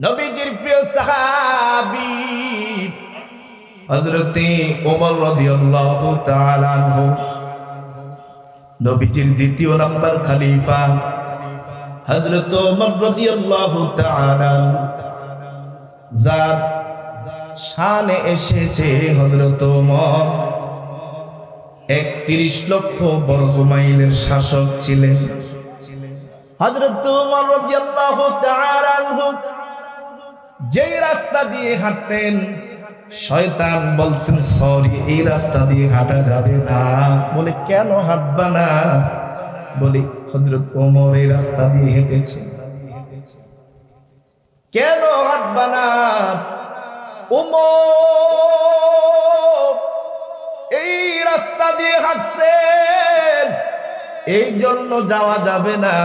নবীজির প্রিয় সাহাবী হযরতে ওমর রাদিয়াল্লাহু তাআলা আনহু, নবীজির দ্বিতীয় নাম্বার খলিফা হযরত ওমর রাদিয়াল্লাহু তাআলা, যার শানে এসেছে হযরত ওমর 31 লক্ষ বর্গ মাইলের শাসক ছিলেন। হযরত ওমর রাদিয়াল্লাহু তাআলা আনহু যেই রাস্তা দিয়ে হাঁটতেন, শয়তান বলতেন সরি, এই রাস্তা দিয়ে হাঁটা যাবে না। বলে কেন হাঁটবা না? বলে হযরত ওমর এই রাস্তা দিয়ে হেঁটেছে, কেন হাঁটবা না? ওমর এই রাস্তা দিয়ে হাঁটছেন, এই জন্য যাওয়া যাবে না।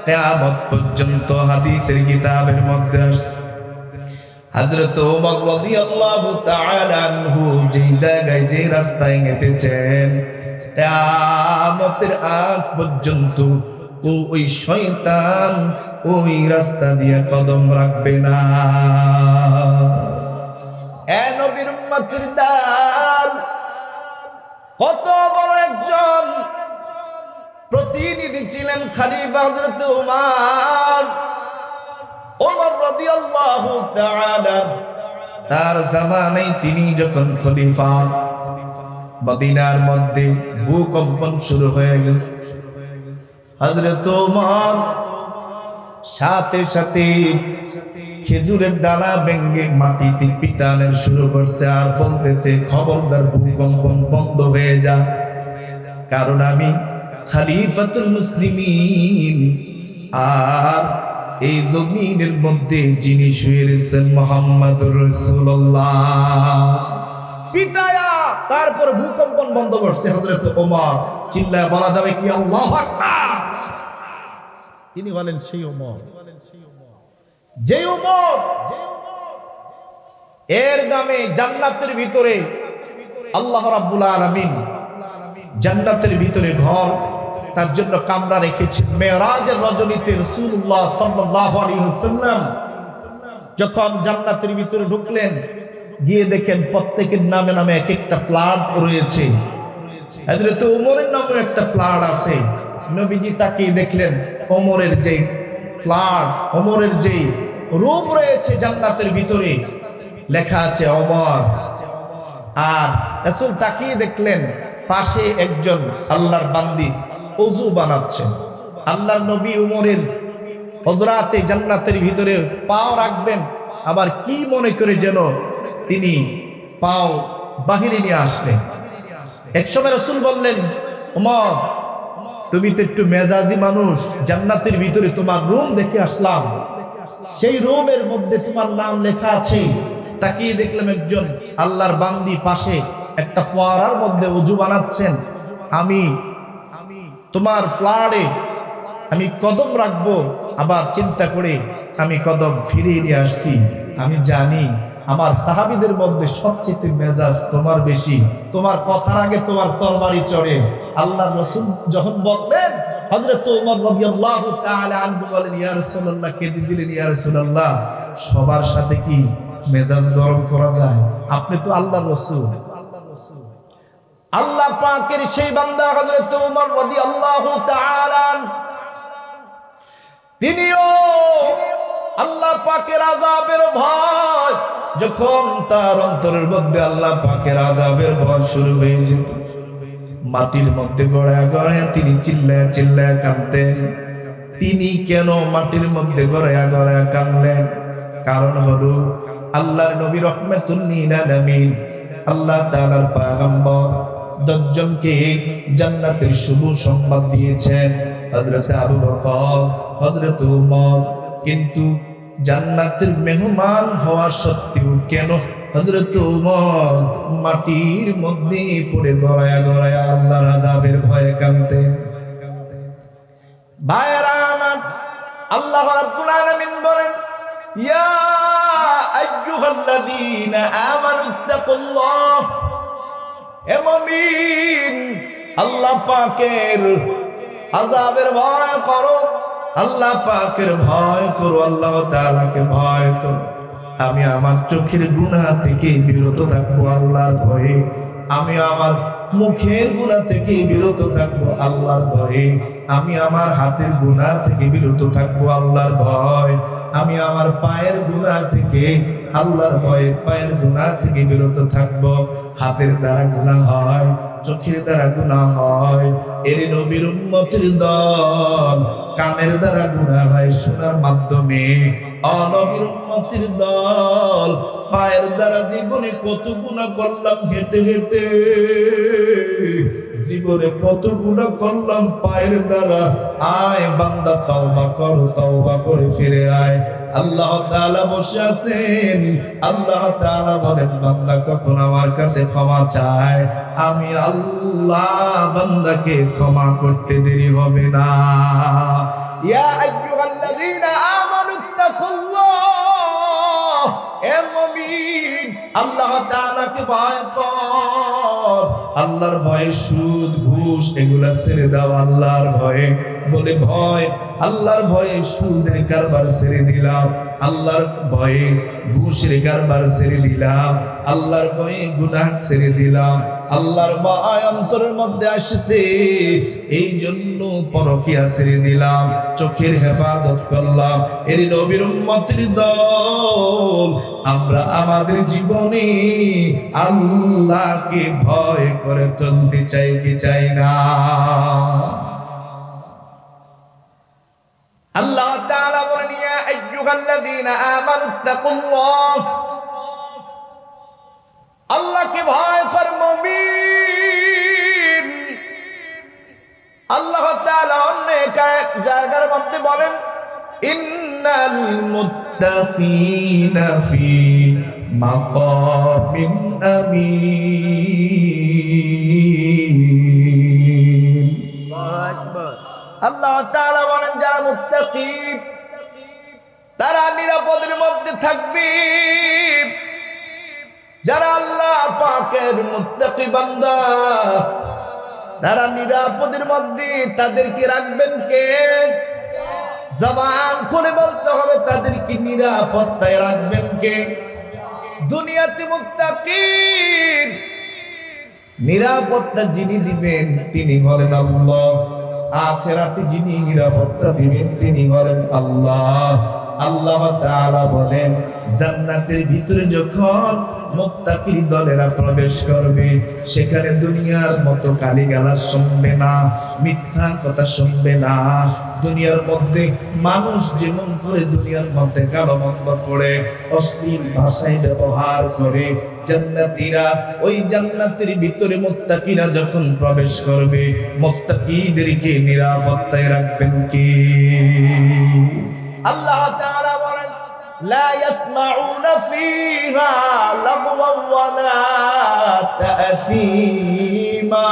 কিয়ামত পর্যন্ত হাদিসের কিতাবের মধ্যে আসছে হযরত ওমর রাদিয়াল্লাহু তাআলা আনহু যেই জায়গায় যে রাস্তায় হেঁটেছেন, কিয়ামতের আগ পর্যন্ত ওই শয়তান ওই রাস্তা দিয়ে কদম রাখবে না। এ নবীর উম্মতের দল, কত বড় একজন প্রতিনিধি ছিলেন খলিফা হযরত ওমর। ওমর রাদিয়াল্লাহু তাআলা তার জামানায় তিনি যখন খলিফা, মদিনার মধ্যে ভূকম্পন শুরু হয়ে গেছে। হযরত ওমর সাথে সাথে খেজুরের ডালা ভেঙে মাটিতে পিটানো শুরু করছে, আর বলতেছে খবরদার ভূকম্পন বন্ধ হয়ে যা, কারণ আমি খলিফাতুল মুসলিমিন, আর এই জমিনের মধ্যে যিনি শুয়ে রয়েছেন মুহাম্মদুর রাসূলুল্লাহ। পিটায়া তারপর ভূকম্পন বন্ধ করছে হযরত ওমর। চিল্লায় বলা যাবে কি আল্লাহু আকবার? তিনি বলেন সেই ওমর, যে ওমর এর নামে জান্নাতের ভিতরে আল্লাহ রাব্বুল আলামিন জান্নাতের ভিতরে ঘর তার জন্য কামরা রেখেছেন। মেরাজের রজনীতে রাসূলুল্লাহ সাল্লাল্লাহু আলাইহি ওয়াসাল্লাম যখন জান্নাতের ভিতরে ঢুকলেন, গিয়ে দেখেন প্রত্যেকের নামে নামে এক একটা ফ্ল্যাট রয়েছে। হযরত ওমরের নামে একটা ফ্ল্যাট আছে। নবীজি তাকিয়ে দেখলেন ওমরের যে ফ্ল্যাট, ওমরের যে রুম রয়েছে জান্নাতের ভিতরে, লেখা আছে ওমর। আর রাসূল তাকিয়ে দেখলেন পাশে একজন আল্লাহর বান্দি ওযু বানাচ্ছেন। আল্লাহর নবী ওমরের হযরাতে জান্নাতের ভিতরে পাও রাখবেন, আবার কি মনে করে যেন তিনি পাও বাহিরে নিয়ে আসলেন। একসময় রাসূল বললেন, ওমর তুমি তো একটু মেজাজি মানুষ, জান্নাতের ভিতরে তোমার রুম দেখে আসলাম, সেই রুমের মধ্যে তোমার নাম লেখা আছে। তাকিয়ে দেখলাম একজন আল্লাহর বান্দি পাশে একটা ফোয়ারার মধ্যে ওযু বানাচ্ছেন। আমি তোমার ফ্ল্যাটে আমি কদম রাখবো, আবার চিন্তা করে আমি কদম ফিরিয়ে নিয়ে আসছি। আমি জানি আমার সাহাবীদের মধ্যে সবচেয়ে মেজাজ তোমার বেশি, তোমার কথার আগে তোমার তরবারি চড়ে। আল্লাহর রাসূল যখন বললেন, হযরত ওমর রাদিয়াল্লাহু তাআলা আনহু বলেন, ইয়া রাসূলুল্লাহ, কেঁদে দিলেন, ইয়া রাসূলুল্লাহ, সবার সাথে কি মেজাজ গরম করা যায়? আপনি তো আল্লাহর রাসূল। আল্লাহ পাকের সেই বান্দা হযরত ওমর রাদিয়াল্লাহু তাআলা, তিনিও আল্লাহ পাকের আযাবের ভয়, যখন তার অন্তরের মধ্যে আল্লাহ পাকের আযাবের ভয় শুরু হয়ে যেত, মাটির মধ্যে গড়ায় গড়ায় তিনি চিল্লায় চিল্লায় কাঁদতেন। তিনি কেন মাটির মধ্যে গড়ায় গড়ায় কাঁদলেন? কারণ হলো আল্লাহর নবী রাহমাতুল লিল আলামিন, আল্লাহ তাআলার পয়গম্বর 10 জনকে জান্নাতের শুভ সংবাদ দিয়েছেন, হযরত আবু বকর, হযরত ওমর। কিন্তু জান্নাতের মেহমান হওয়া সত্ত্বেও কেন হযরত ওমর মাটির মধ্যে পড়ে গড়ায়া গড়ায়া আল্লাহর আযাবের ভয়ে কাঁদতেন? ভাইরা আমার, আল্লাহ রাব্বুল আলামিন বলেন, ইয়া আইয়ুহাল্লাযীনা আমানুত্তাকুল্লাহ, হে মুমিন, আল্লাহ পাকের আযাবের ভয় করো। আল্লাহ পাকের ভয় করো, আল্লাহ তাআলাকে ভয় করো। আমি আমার চোখের গুনাহ থেকে বিরত থাকবো আল্লাহর ভয়ে, আমি আমার মুখের গুনাহ থেকে বিরত থাকবো আল্লাহর ভয়ে, আমি আমার হাতের গুনাহ থেকে বিরত থাকবো আল্লাহর ভয়, আমি আমার পায়ের গুনাহ থেকে আল্লাহর ভয়ে পায়ের গুনাহ থেকে বিরত থাকবো। হাতের দ্বারা গুনাহ হয়, চোখের দ্বারা গুনাহ হয়, এর নবীর উম্মতের দল। কানের দ্বারা গুনাহ হয় শোনার মাধ্যমে, নবীর উম্মতের দল। পায়ের দ্বারা জীবনে কত গুনাহ করলাম হেঁটে হেঁটে, জীবনে কত গুনাহ করলাম পায়ের দ্বারা। আয় বান্দা তওবা কর, তওবা করে ফিরে আয়। আল্লাহ তাআলা বসে আছেন, আল্লাহ তাআলা বলেন বান্দা কখন আমার কাছে ক্ষমা চায়, আমি আল্লাহ বান্দাকে ক্ষমা করতে দেরি হবে না। ইয়া আইয়ুহাল্লাযীনা আমানু তাকুল্লাহ, হে মুমিন আল্লাহ তাআলাকে ভয় কর। আল্লাহর ভয়ে সুদ ঘুষ এগুলা ছেড়ে দাও, আল্লাহর ভয়ে। বলে ভয়, আল্লাহর ভয়ে সুদের কারবার ছেড়ে দিলাম, আল্লাহর ভয়ে ঘুষের কারবার ছেড়ে দিলাম, আল্লাহর ভয়ে গুনাহ ছেড়ে দিলাম। আল্লাহর ভয় অন্তরের মধ্যে আসছে, এই জন্য পরকিয়া ছেড়ে দিলাম, চোখের হেফাজত করলাম। এর নবীর উম্মতের দল আমরা আমাদের জীবনে আল্লাহকে ভয় করে চলতে চাই কি চাই না? আল্লাহ তাআলা বলেন ইয়া আইয়ুহাল্লাযীনা আমানুত্তাকুল্লাহ, আল্লাহকে ভয় কর মুমিন। আল্লাহ তাআলা অন্য এক জায়গার মধ্যে বলেন ইন্নাল মুত্তাকিনা ফি মাকামিন আমিন। আল্লাহু আকবার। আল্লাহ তাআলা বলেন যারা মুত্তাকি তারা নিরাপদের মধ্যে থাকবে। যারা আল্লাহ পাকের মুত্তাকি বান্দা তারা নিরাপদের মধ্যে, তাদেরকে রাখবেন কে? জবান খুলে বলতে হবে তাদেরকে নিরাপত্তায় রাখবেন কে? দুনিয়াতে মুত্তাকির নিরাপত্তা যিনি দিবেন তিনি হলেন আল্লাহ, আখিরাতে যিনি নিরাপত্তা দিবেন তিনি হলেন আল্লাহ। আল্লাহ তাআলা বলেন জান্নাতের ভিতরে যখন মুত্তাকির দলেরা প্রবেশ করবে, সেখানে দুনিয়ার মতো গালিগালাজ শুনবে না, মিথ্যা কথা শুনবে না। দুনিয়ার মধ্যে মানুষ যেমন করে দুনিয়ার মধ্যে গালমন্দ করে অশ্লীল ভাষায় ব্যবহার করে, জান্নাতীরা ওই জান্নাতের ভিতরে মুত্তাকিরা যখন প্রবেশ করবে, মুত্তাকিদেরকে নিরাপত্তায় রাখবেন কি? আল্লাহ তাআলা বলেন লা ইয়াসমাউনা ফিহা লাগওয়ান ওয়ালা তা'সীমা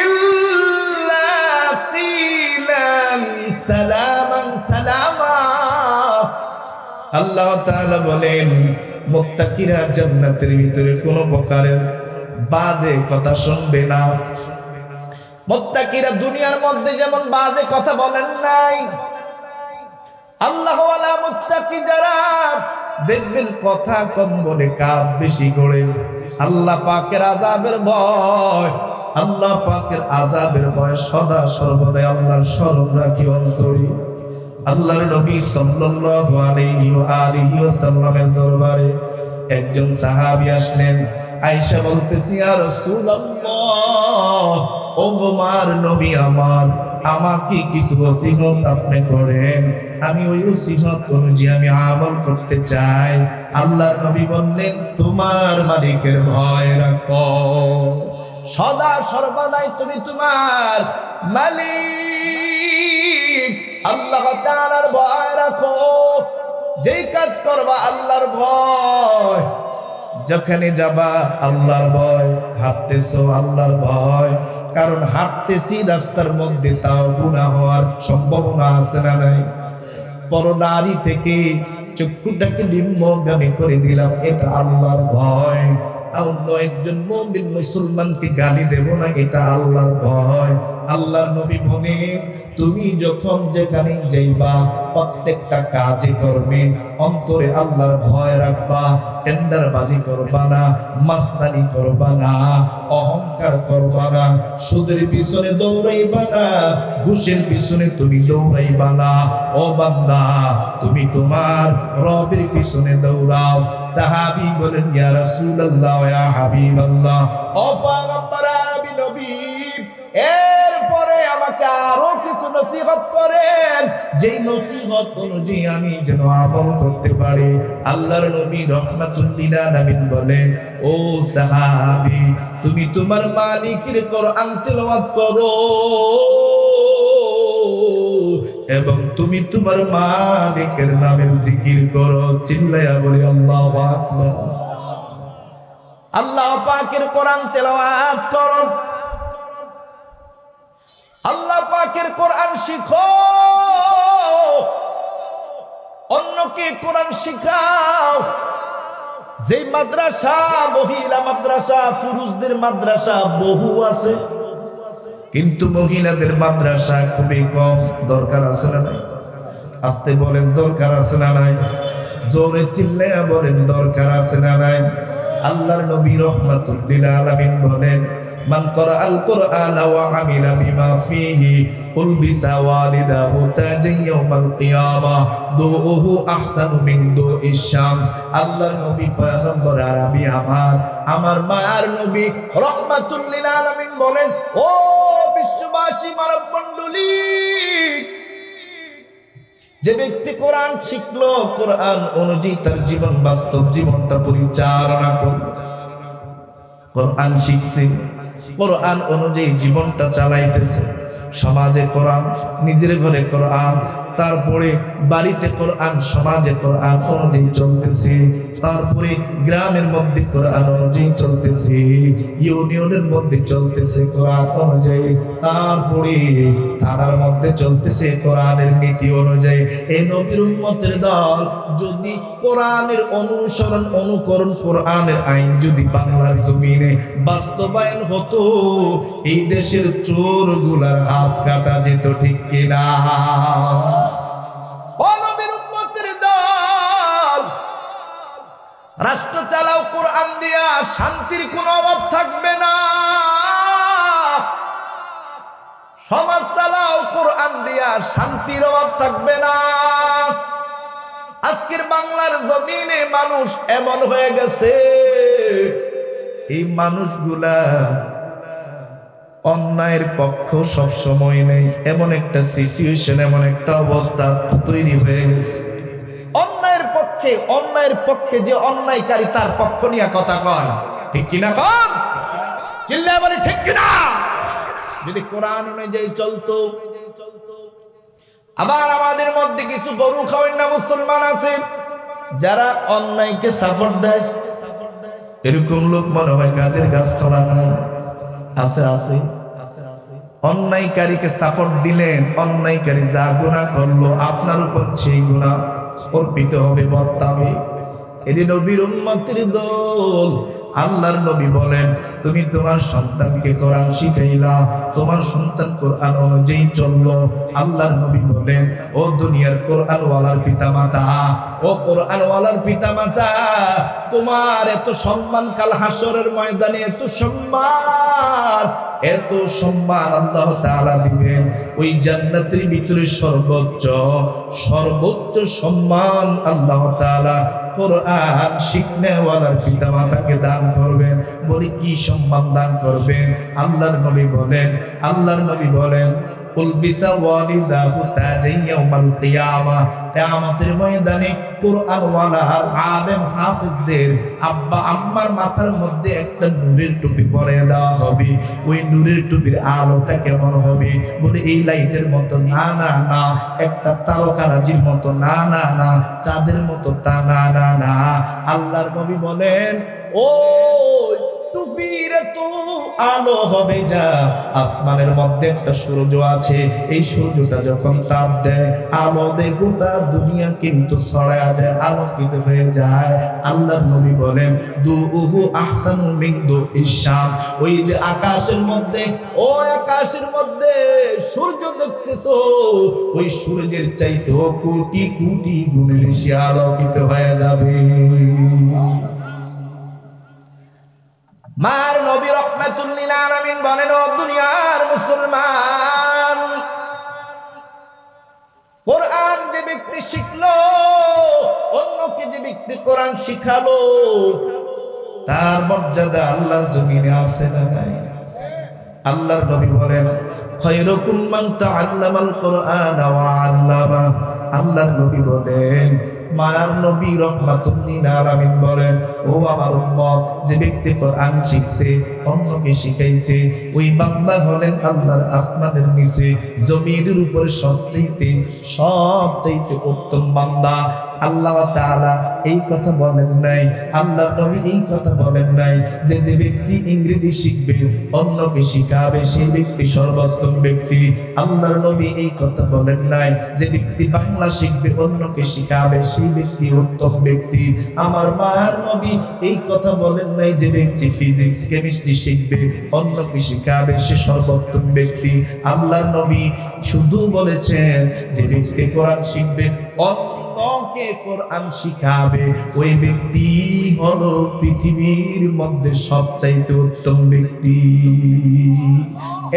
ইল্লা কিলান সালামান সালামা। আল্লাহ তাআলা বলেন মুত্তাকিরা জান্নাতের ভিতরে কোনো প্রকারের বাজে কথা শুনবে না। মুত্তাকিরা দুনিয়ার মধ্যে যেমন বাজে কথা বলেন নাই, আল্লাহ ওয়ালা মুত্তাকি যারা দেখবেন কথা কম বলে কাজ বেশি করে। আল্লাহ পাকের আযাবের ভয়, আল্লাহ পাকের আযাবের ভয় সদা সর্বদাই আল্লাহর স্মরণ রাখি অন্তরে। আল্লাহর নবী সাল্লাল্লাহু আলাইহি ওয়া আলিহি ওয়াসাল্লামের দরবারে একজন সাহাবী আসলেন। আয়েশা বলতেছি ইয়া রাসূলুল্লাহ, ও আমার নবী আমার, আমাকে কিছু ওসিয়ত আপনি করেন, আমি ওই ওসিয়ত অনুযায়ী আমি আমল করতে চাই। আল্লাহর নবী বললেন তোমার মালিকের ভয় রাখো, সদা সর্বদাই তুমি তোমার মালিক আল্লাহ তাআলার ভয় রাখো। যেই কাজ করবা আল্লাহর ভয়, যেখানে যাবা আল্লাহর ভয়, হাঁটতেছো আল্লাহর ভয়। কারণ হাঁটতেছি রাস্তার মধ্যে, তাও গুনাহ হওয়ার সম্ভাবনা আছে না নাই? পরনারী থেকে চক্ষুটাকে নিম্নগামী করে দিলাম, এটা আল্লাহর ভয়। অন্য একজন মুমিন মুসলমানকে গালি দেব না, এটা আল্লাহর ভয়। আল্লাহর নবী বলেন, তুমি যখন যেখানে যাইবা প্রত্যেকটা কাজে করবে অন্তরে আল্লাহর ভয় রাখবা, টেন্ডারবাজি করবা না, মাস্তানি করবা না, অহংকার করবা না, সুদের পিছনে দৌড়াইবা না, ঘুষের পিছনে তুমি দৌড়াইবা না। ও বান্দা, তুমি তোমার রবের পিছনে দৌড়াও। সাহাবী বলেন, ইয়া রাসূলুল্লাহ, ইয়া হাবিবাল্লাহ, ও পয়গম্বর আরবি নবী, এরপরে আমাকে আরো কিছু নসিহত করেন, যেই নসিহত অনুযায়ী আমি যেন আমল করতে পারি। আল্লাহর নবী রাহমাতুল লিল আলামিন বলেন, ও সাহাবী, তুমি তোমার মালিকের কোরআন তেলাওয়াত করো এবং তুমি তোমার মালিকের নামের জিকির করো। চিল্লায়া বলি আল্লাহু আকবার। আল্লাহ পাকের কোরআন তেলাওয়াত করো, আল্লাহ পাকের কোরআন শিখো, অন্যকে কোরআন শিখাও। যে মাদ্রাসা, মহিলা মাদ্রাসা, পুরুষদের মাদ্রাসা বহু আছে, কিন্তু মহিলাদের মাদ্রাসা খুবই কম। দরকার আছে না নাই? আস্তে বলেন, দরকার আছে না নাই? জোরে চিল্লায়া বলেন, দরকার আছে না নাই? আল্লাহর নবী রাহমাতুল লিল আলামিন বলেন, মান ক্বরাআল কুরআন ওয়া আমিলা বিমা ফীহি উলবিসা ওয়ালিদাহু তাজান ইয়াউমাল কিয়ামা দুউহু আহসানু মিন দুইশ শামস। আল্লাহর নবী পয়গম্বর আরবি আমার মায়ার নবী রাহমাতুল লিল আলামিন বলেন, ও বিশ্ববাসী মানব মণ্ডলী, যে ব্যক্তি কোরআন শিখলো, কোরআন অনুযায়ী তার জীবন, বাস্তব জীবনটা পরিচালনা করলো, কোরআন শিখছে, কোরআন অনুযায়ী জীবনটা চালাইতেছে, সমাজে কোরআন, নিজের ঘরে কোরআন, তারপরে বাড়িতে কোরআন, সমাজে কোরআন অনুযায়ী চলতেছে, তারপরে গ্রামের মধ্যে কোরআন অনুযায়ী চলতেছে, ইউনিয়নের মধ্যে চলতেছে কোরআন অনুযায়ী, তারপরে থানার মধ্যে চলতেছে কোরআনের নীতি অনুযায়ী। এই নবীর উম্মতের দল যদি কোরআনের অনুসরণ, অনুকরণ, কোরআনের আইন যদি বাংলার জমিনে বাস্তবায়ন হতো, এই দেশের চোরগুলার হাত কাটা যেত, ঠিক কিনা? রাষ্ট্র চালাও কোরআন দিয়া, শান্তির কোনো অভাব থাকবে না। সমাজ চালাও কোরআন দিয়া, শান্তির অভাব থাকবে না। আজকের বাংলার জমিনে মানুষ এমন হয়ে গেছে, এই মানুষগুলা অন্যায়ের পক্ষ সব সময় নেই, এমন একটা সিচুয়েশন, এমন একটা অবস্থা তৈরি হয়ে গেছে। অন্যায়ের পক্ষে যে অন্যায়কারী, তার পক্ষ নিয়ে কথা কয়, ঠিক কিনা? কম চিল্লায় বলে, ঠিক কিনা? যদি কোরআন অনুযায়ী চলতো। আবার আমাদের মধ্যে কিছু গরু খাওয়ান না মুসলমান আছে, যারা অন্যায়কে সাপোর্ট দেয়। এরকম লোক মনে হয় গাছের গাছ খোলা নাই, আছে আছে। অন্যায়কারীকে সাপোর্ট দিলেন, অন্যায়কারী যা গুনাহ করলো আপনার উপর সেই গুনাহ অর্পিত হবে, বর্তাবে। এটি নবীর উম্মতের দল। আল্লাহর নবী বলেন, তুমি তোমার সন্তানকে কোরআন শিখাইলা, তোমার সন্তান কোরআন অনুযায়ী চললো। আল্লাহর নবী বলেন, ও দুনিয়ার কোরআনওয়ালার পিতামাতা, ও কোরআনওয়ালার পিতামাতা, তোমার এত সম্মান কাল হাসরের ময়দানে, এত সম্মান, এত সম্মান আল্লাহ তাআলা দিবেন। ওই জান্নাতের ভিতরে সর্বোচ্চ সম্মান আল্লাহ তাআলা কোরআন শিখনেওয়ালার পিতামাতাকে দান করবেন। বলি, কি সম্মান দান করবেন? আল্লাহর নবী বলেন উলবিসা ওয়ালিদাহু তাজান ইয়াউমাল কিয়ামা। কিয়ামতের ময়দানে কোরআনওয়ালা আর আলেম হাফেজদের আব্বা আম্মার মাথার মধ্যে একটা নূরের টুপি পরিয়ে দেওয়া হবে। ওই নূরের টুপির আলোটা কেমন হবে? বলে, এই লাইটের মতো না, না না, একটা তারকারাজির মতো না, না না, চাঁদের মতো তা না, না না। আল্লাহর নবী বলেন, ও টুপির তো আলো হবে যা আসমানের মধ্যে একটা সূর্য আছে, এই সূর্যটা যখন তাপ দেয় আলো দেয় গোটা দুনিয়া কিন্তু ছড়ায়া যায়, আলোকিত হয়ে যায়। আল্লাহর নবী বলেন দুহু আহসানু মিন দুইশ শাম, ওই যে আকাশের মধ্যে, ওই আকাশের মধ্যে সূর্য দেখতেছো, ওই সূর্যের চাইতে কোটি কোটি গুণ বেশি আলোকিত হয়ে যাবে। মার নবী রাহমাতুল লিল আলামিন বলেন, ও দুনিয়ার মুসলমান, কোরআন যে ব্যক্তি শিখলো, অন্যকে যে ব্যক্তি কোরআন শিখালো, তার মর্যাদা আল্লাহর জমিনে আছে না নাই? আল্লাহর নবী বলেন খায়রুকুম মান তাআল্লামাল কোরআন ওয়া আল্লামা। আল্লাহর নবী বলেন, মায়ার নবী রাহমাতুল লিল আলামিন বলেন, ও আমার উম্মত, যে ব্যক্তি কোরআন শিখছে অন্যকে শিখাইছে, ওই বান্দা হলেন আল্লাহর আসমানের নিচে জমিনের উপরে সবচাইতে উত্তম বান্দা। আল্লাহ তাআলা এই কথা বলেন নাই, আল্লাহর নবী এই কথা বলেন নাই যে যে ব্যক্তি ইংরেজি শিখবে অন্যকে শিখাবে সেই ব্যক্তি সর্বোত্তম ব্যক্তি। আল্লাহর নবী এই কথা বলেন নাই যে ব্যক্তি বাংলা শিখবে অন্যকে শিখাবে সেই ব্যক্তি উত্তম ব্যক্তি। আমার মায়ার নবী এই কথা বলেন নাই যে ব্যক্তি ফিজিক্স কেমিস্ট্রি শিখবে অন্যকে শিখাবে সে সর্বোত্তম ব্যক্তি। আল্লাহর নবী শুধু বলেছেন যে ব্যক্তি কোরআন শিখবে অন্যকে কোরআন শিখাবে ওই ব্যক্তি হলো পৃথিবীর মধ্যে সবচাইতে উত্তম ব্যক্তি।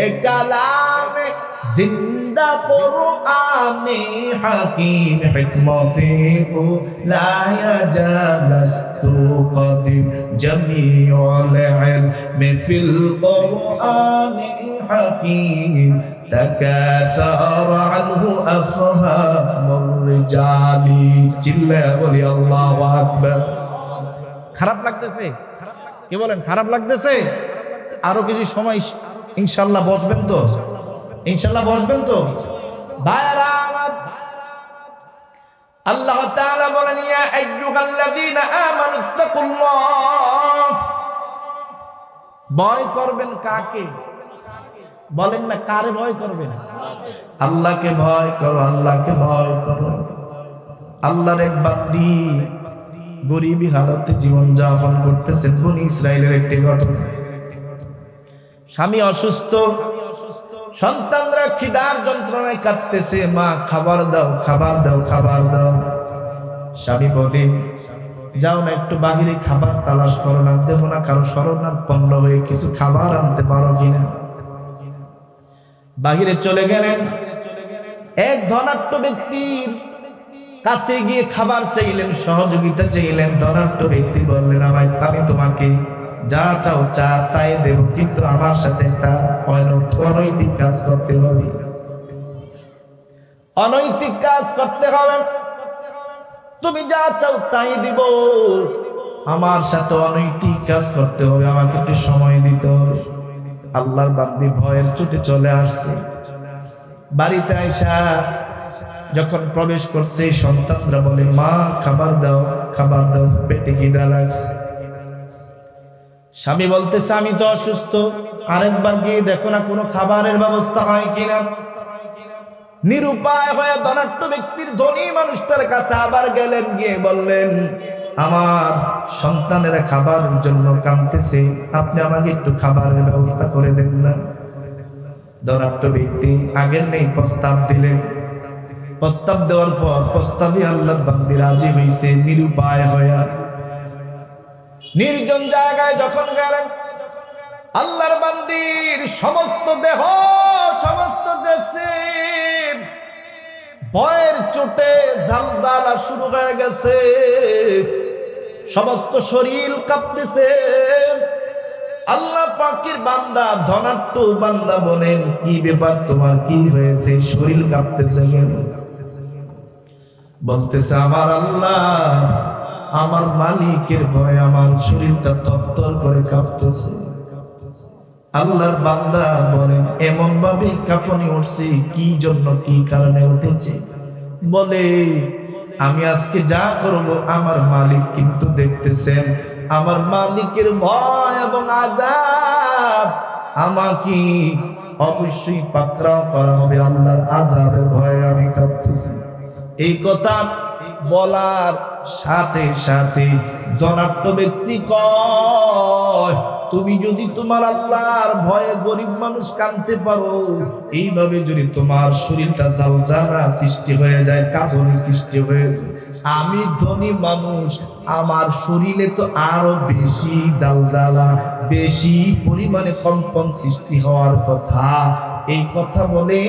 এ কালামে জিন্দা কোরআনে হাকিম হিকমতে ও লায়া জালাস্তু কদিম জামিউল ইলমি ফিল কোরআনে হাকিম تكاثر عنه أفهام الرجال। চিল্লা বলি আল্লাহু আকবার। খারাপ লাগতেছে? কি বলেন, খারাপ লাগতেছে? আরো কিছু সময় ইনশাআল্লাহ বসবেন তো? ইনশাআল্লাহ বসবেন তো? ভাইরা আমার, আল্লাহ তাআলা বলেন ইয়া আইয়ুহাল্লাযীনা আমানু তাকুল্লাহ। ভয় করবেন কাকে? বলেন না, কারে ভয় করবেন? আল্লাহকে ভয় করো, আল্লাহকে ভয় করো। আল্লাহর এক বান্দি গরিবী হালতে জীবন যাপন করতেছেন। বনি ইসরাইলের একটি ঘটনা। স্বামী অসুস্থ, সন্তানরা খিদার যন্ত্রণায় কাঁদতেছে, মা খাবার দাও, খাবার দাও, খাবার দাও। স্বামী বলে যাও না একটু বাহিরে খাবার তালাশ করো না, দেখো না কারো শরণাপন্ন হয়ে কিছু খাবার আনতে পারো কিনা। বাহিরে চলে গেলেন, এক ধনাঢ্য ব্যক্তির কাছে গিয়ে খাবার চাইলেন, সহযোগিতা চাইলেন। ধনাঢ্য ব্যক্তি বললেন আমি তোমাকে যা চাও চা তাই দেব, কিন্তু আমার সাথে একটা অনৈতিক কাজ করতে হবে। অনৈতিক কাজ করতে হবে, তুমি যা চাও তাই দিব, আমার সাথে অনৈতিক কাজ করতে হবে, আমাকে একটু সময় দিতে হবে। আল্লাহর বান্দি ভয়ের চোটে চলে আসছে। বাড়িতে আইসা যখন প্রবেশ করছে, সন্তানরা বলে মা খাবার দাও, খাবার দাও, পেটে খিদা লাগছে। স্বামী বলতেছে আমি তো অসুস্থ, আরেকবার গিয়ে দেখো না কোনো খাবারের ব্যবস্থা হয় কিনা। নিরুপায় হয়ে ধনাঢ্য ব্যক্তির ধনী মানুষটার কাছে আবার গেলেন, গিয়ে বললেন আমার সন্তানেরা খাবারের জন্য কাঁদতেছে, আপনি আমাকে একটু খাবারের ব্যবস্থা করে দেন না। ধনাঢ্য ব্যক্তি আগের নেই প্রস্তাব দিলেন। প্রস্তাব দেওয়ার পর প্রস্তাবে আল্লাহর বান্দি রাজি হয়েছে। নিরুপায় হয়ে নির্জন জায়গায় যখন গেলেন, আল্লাহর বান্দির সমস্ত দেহ, সমস্ত দেশে ভয়ের চোটে ঝালঝালা শুরু হয়ে গেছে, সমস্ত শরীর কাঁপতেছে। আল্লাহ পাকের বান্দা, ধনাঢ্য বান্দা বলেন কি ব্যাপার, তোমার কি হয়েছে, শরীর কাঁপতেছে কেন? বলতেছে আমার আল্লাহ, আমার মালিকের ভয়ে আমার শরীরটা থরথর করে কাঁপতেছে। আল্লাহর বান্দা বলেন এমন ভাবে কাঁপুনি উঠছে, কি জন্য, কি কারণে উঠেছে? বলে আমি আজকে যা করব আমার মালিক কিন্তু দেখতেছেন, আমার মালিকের ভয় এবং আযাব আমাকে অবশ্যই পাকড়াও করা হবে, আল্লাহর আযাবের ভয়ে আমি কাঁপতেছি। এই কথা বলার সাথে সাথে ধনাঢ্য ব্যক্তি কয়, তুমি যদি তোমার আল্লাহর ভয়ে গরিব মানুষ কাঁদতে পারো, এইভাবে যদি তোমার শরীরটা জ্বালা সৃষ্টি হয়ে যায়, কাঁপনি সৃষ্টি হয়ে যায়, আমি ধনী মানুষ, আমার শরীরে তো আরো বেশি জ্বালা বেশি পরিমাণে কম্পন সৃষ্টি হওয়ার কথা। এই কথা বলে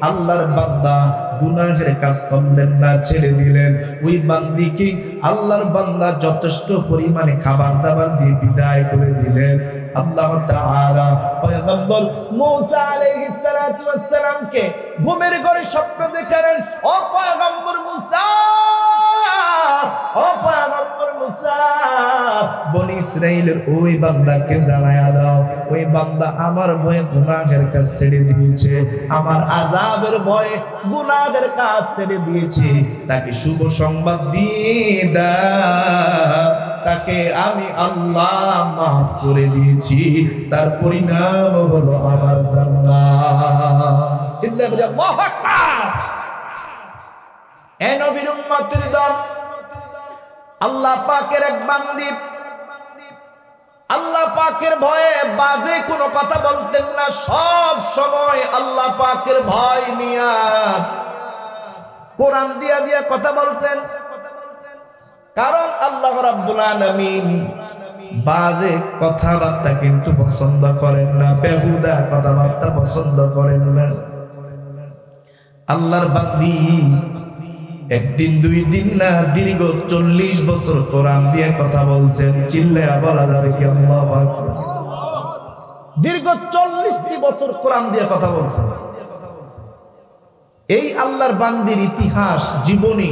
আল্লাহর বান্দা গুনাহের কাজ করলেন না, ছেড়ে দিলেন। ওই বান্দিকে আল্লাহর বান্দা যথেষ্ট পরিমাণে খাবার দাবার দিয়ে বিদায় করে দিলেন। আল্লাহ তাআলা পয়গম্বর মূসা আলাইহিস সালাতু ওয়াস সালামকে ঘুমের ঘরে স্বপ্ন দেখালেন, ও পয়গম্বর মূসা, ও পয়গম্বর মূসা, বনি ইসরাইলের ওই বান্দাকে জানায়া দাও, ওই বান্দা আমার ভয়ে গুনাহের কাজ ছেড়ে দিয়েছে, আমার আযাবের ভয়ে গুনাহের কাজ ছেড়ে দিয়েছে, তাকে শুভ সংবাদ দিয়ে দাও, তাকে আমি আল্লাহ মাফ করে দিয়েছি, তার পরিণাম হলো আমার জান্নাত। চিল্লায়ে বলি আল্লাহু আকবার। এ নবীর উম্মতের দল, আল্লাহ পাকের এক বান্দি, আল্লাহ পাকের ভয়ে বাজে কোনো কথা বলতেন না, সব সময় আল্লাহ পাকের ভয় নিয়া কোরআন দিয়া দিয়া কথা বলতেন। কারণ আল্লাহ রাব্বুল আলামিন বাজে কথাবার্তা কিন্তু পছন্দ করেন না, বেহুদা কথাবার্তা পছন্দ করেন না। আল্লাহর বান্দি একদিন দুই দিন না, দীর্ঘ 40 বছর কোরআন দিয়ে কথা বলছেন। চিল্লায়া বলা যাবে কি আল্লাহু আকবার? দীর্ঘ 40টি বছর কোরআন দিয়ে কথা বলছেন। এই আল্লাহর বান্দির ইতিহাস জীবনী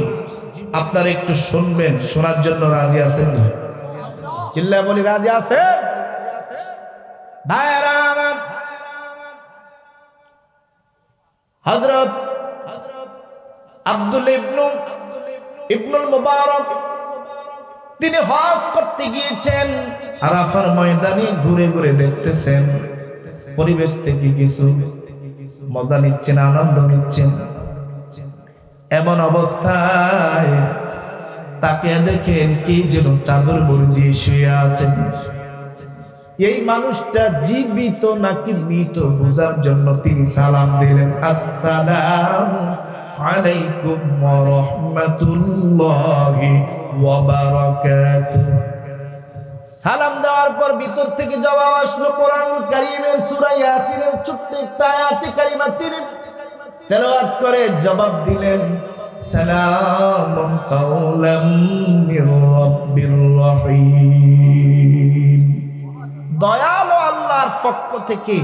আপনারা একটু শুনবেন, শোনার জন্য রাজি আছেন না? চিল্লায়া বলি রাজি আছেন? ভাইরা আমার, হযরত আব্দুল ইবনুল মুবারক তিনি হজ করতে গিয়েছেন, আরাফার ময়দানে ঘুরে ঘুরে দেখতেছেন, পরিবেশ থেকে কিছু মজা নিচ্ছেন, আনন্দ নিচ্ছেন। এমন অবস্থায় তাকে দেখেন কি যেন চাদর মুড়ি দিয়ে শুয়ে আছেন। এই মানুষটা জীবিত নাকি মৃত বোঝার জন্য তিনি সালাম দিলেন, আসসালামু আলাইকুম ওয়া রাহমাতুল্লাহি ওয়া বারাকাতুহু। সালাম দেওয়ার পর ভিতর থেকে জবাব আসলো কোরআনুল কারীমের সূরা ইয়াসিনের ছোট্ট একটা আয়াতে কারিমা তিনি তেলাওয়াত করে জবাব দিলেন, সালামুন কাওলাম মির রাব্বির রহিম। দয়ালু আল্লাহর পক্ষ থেকে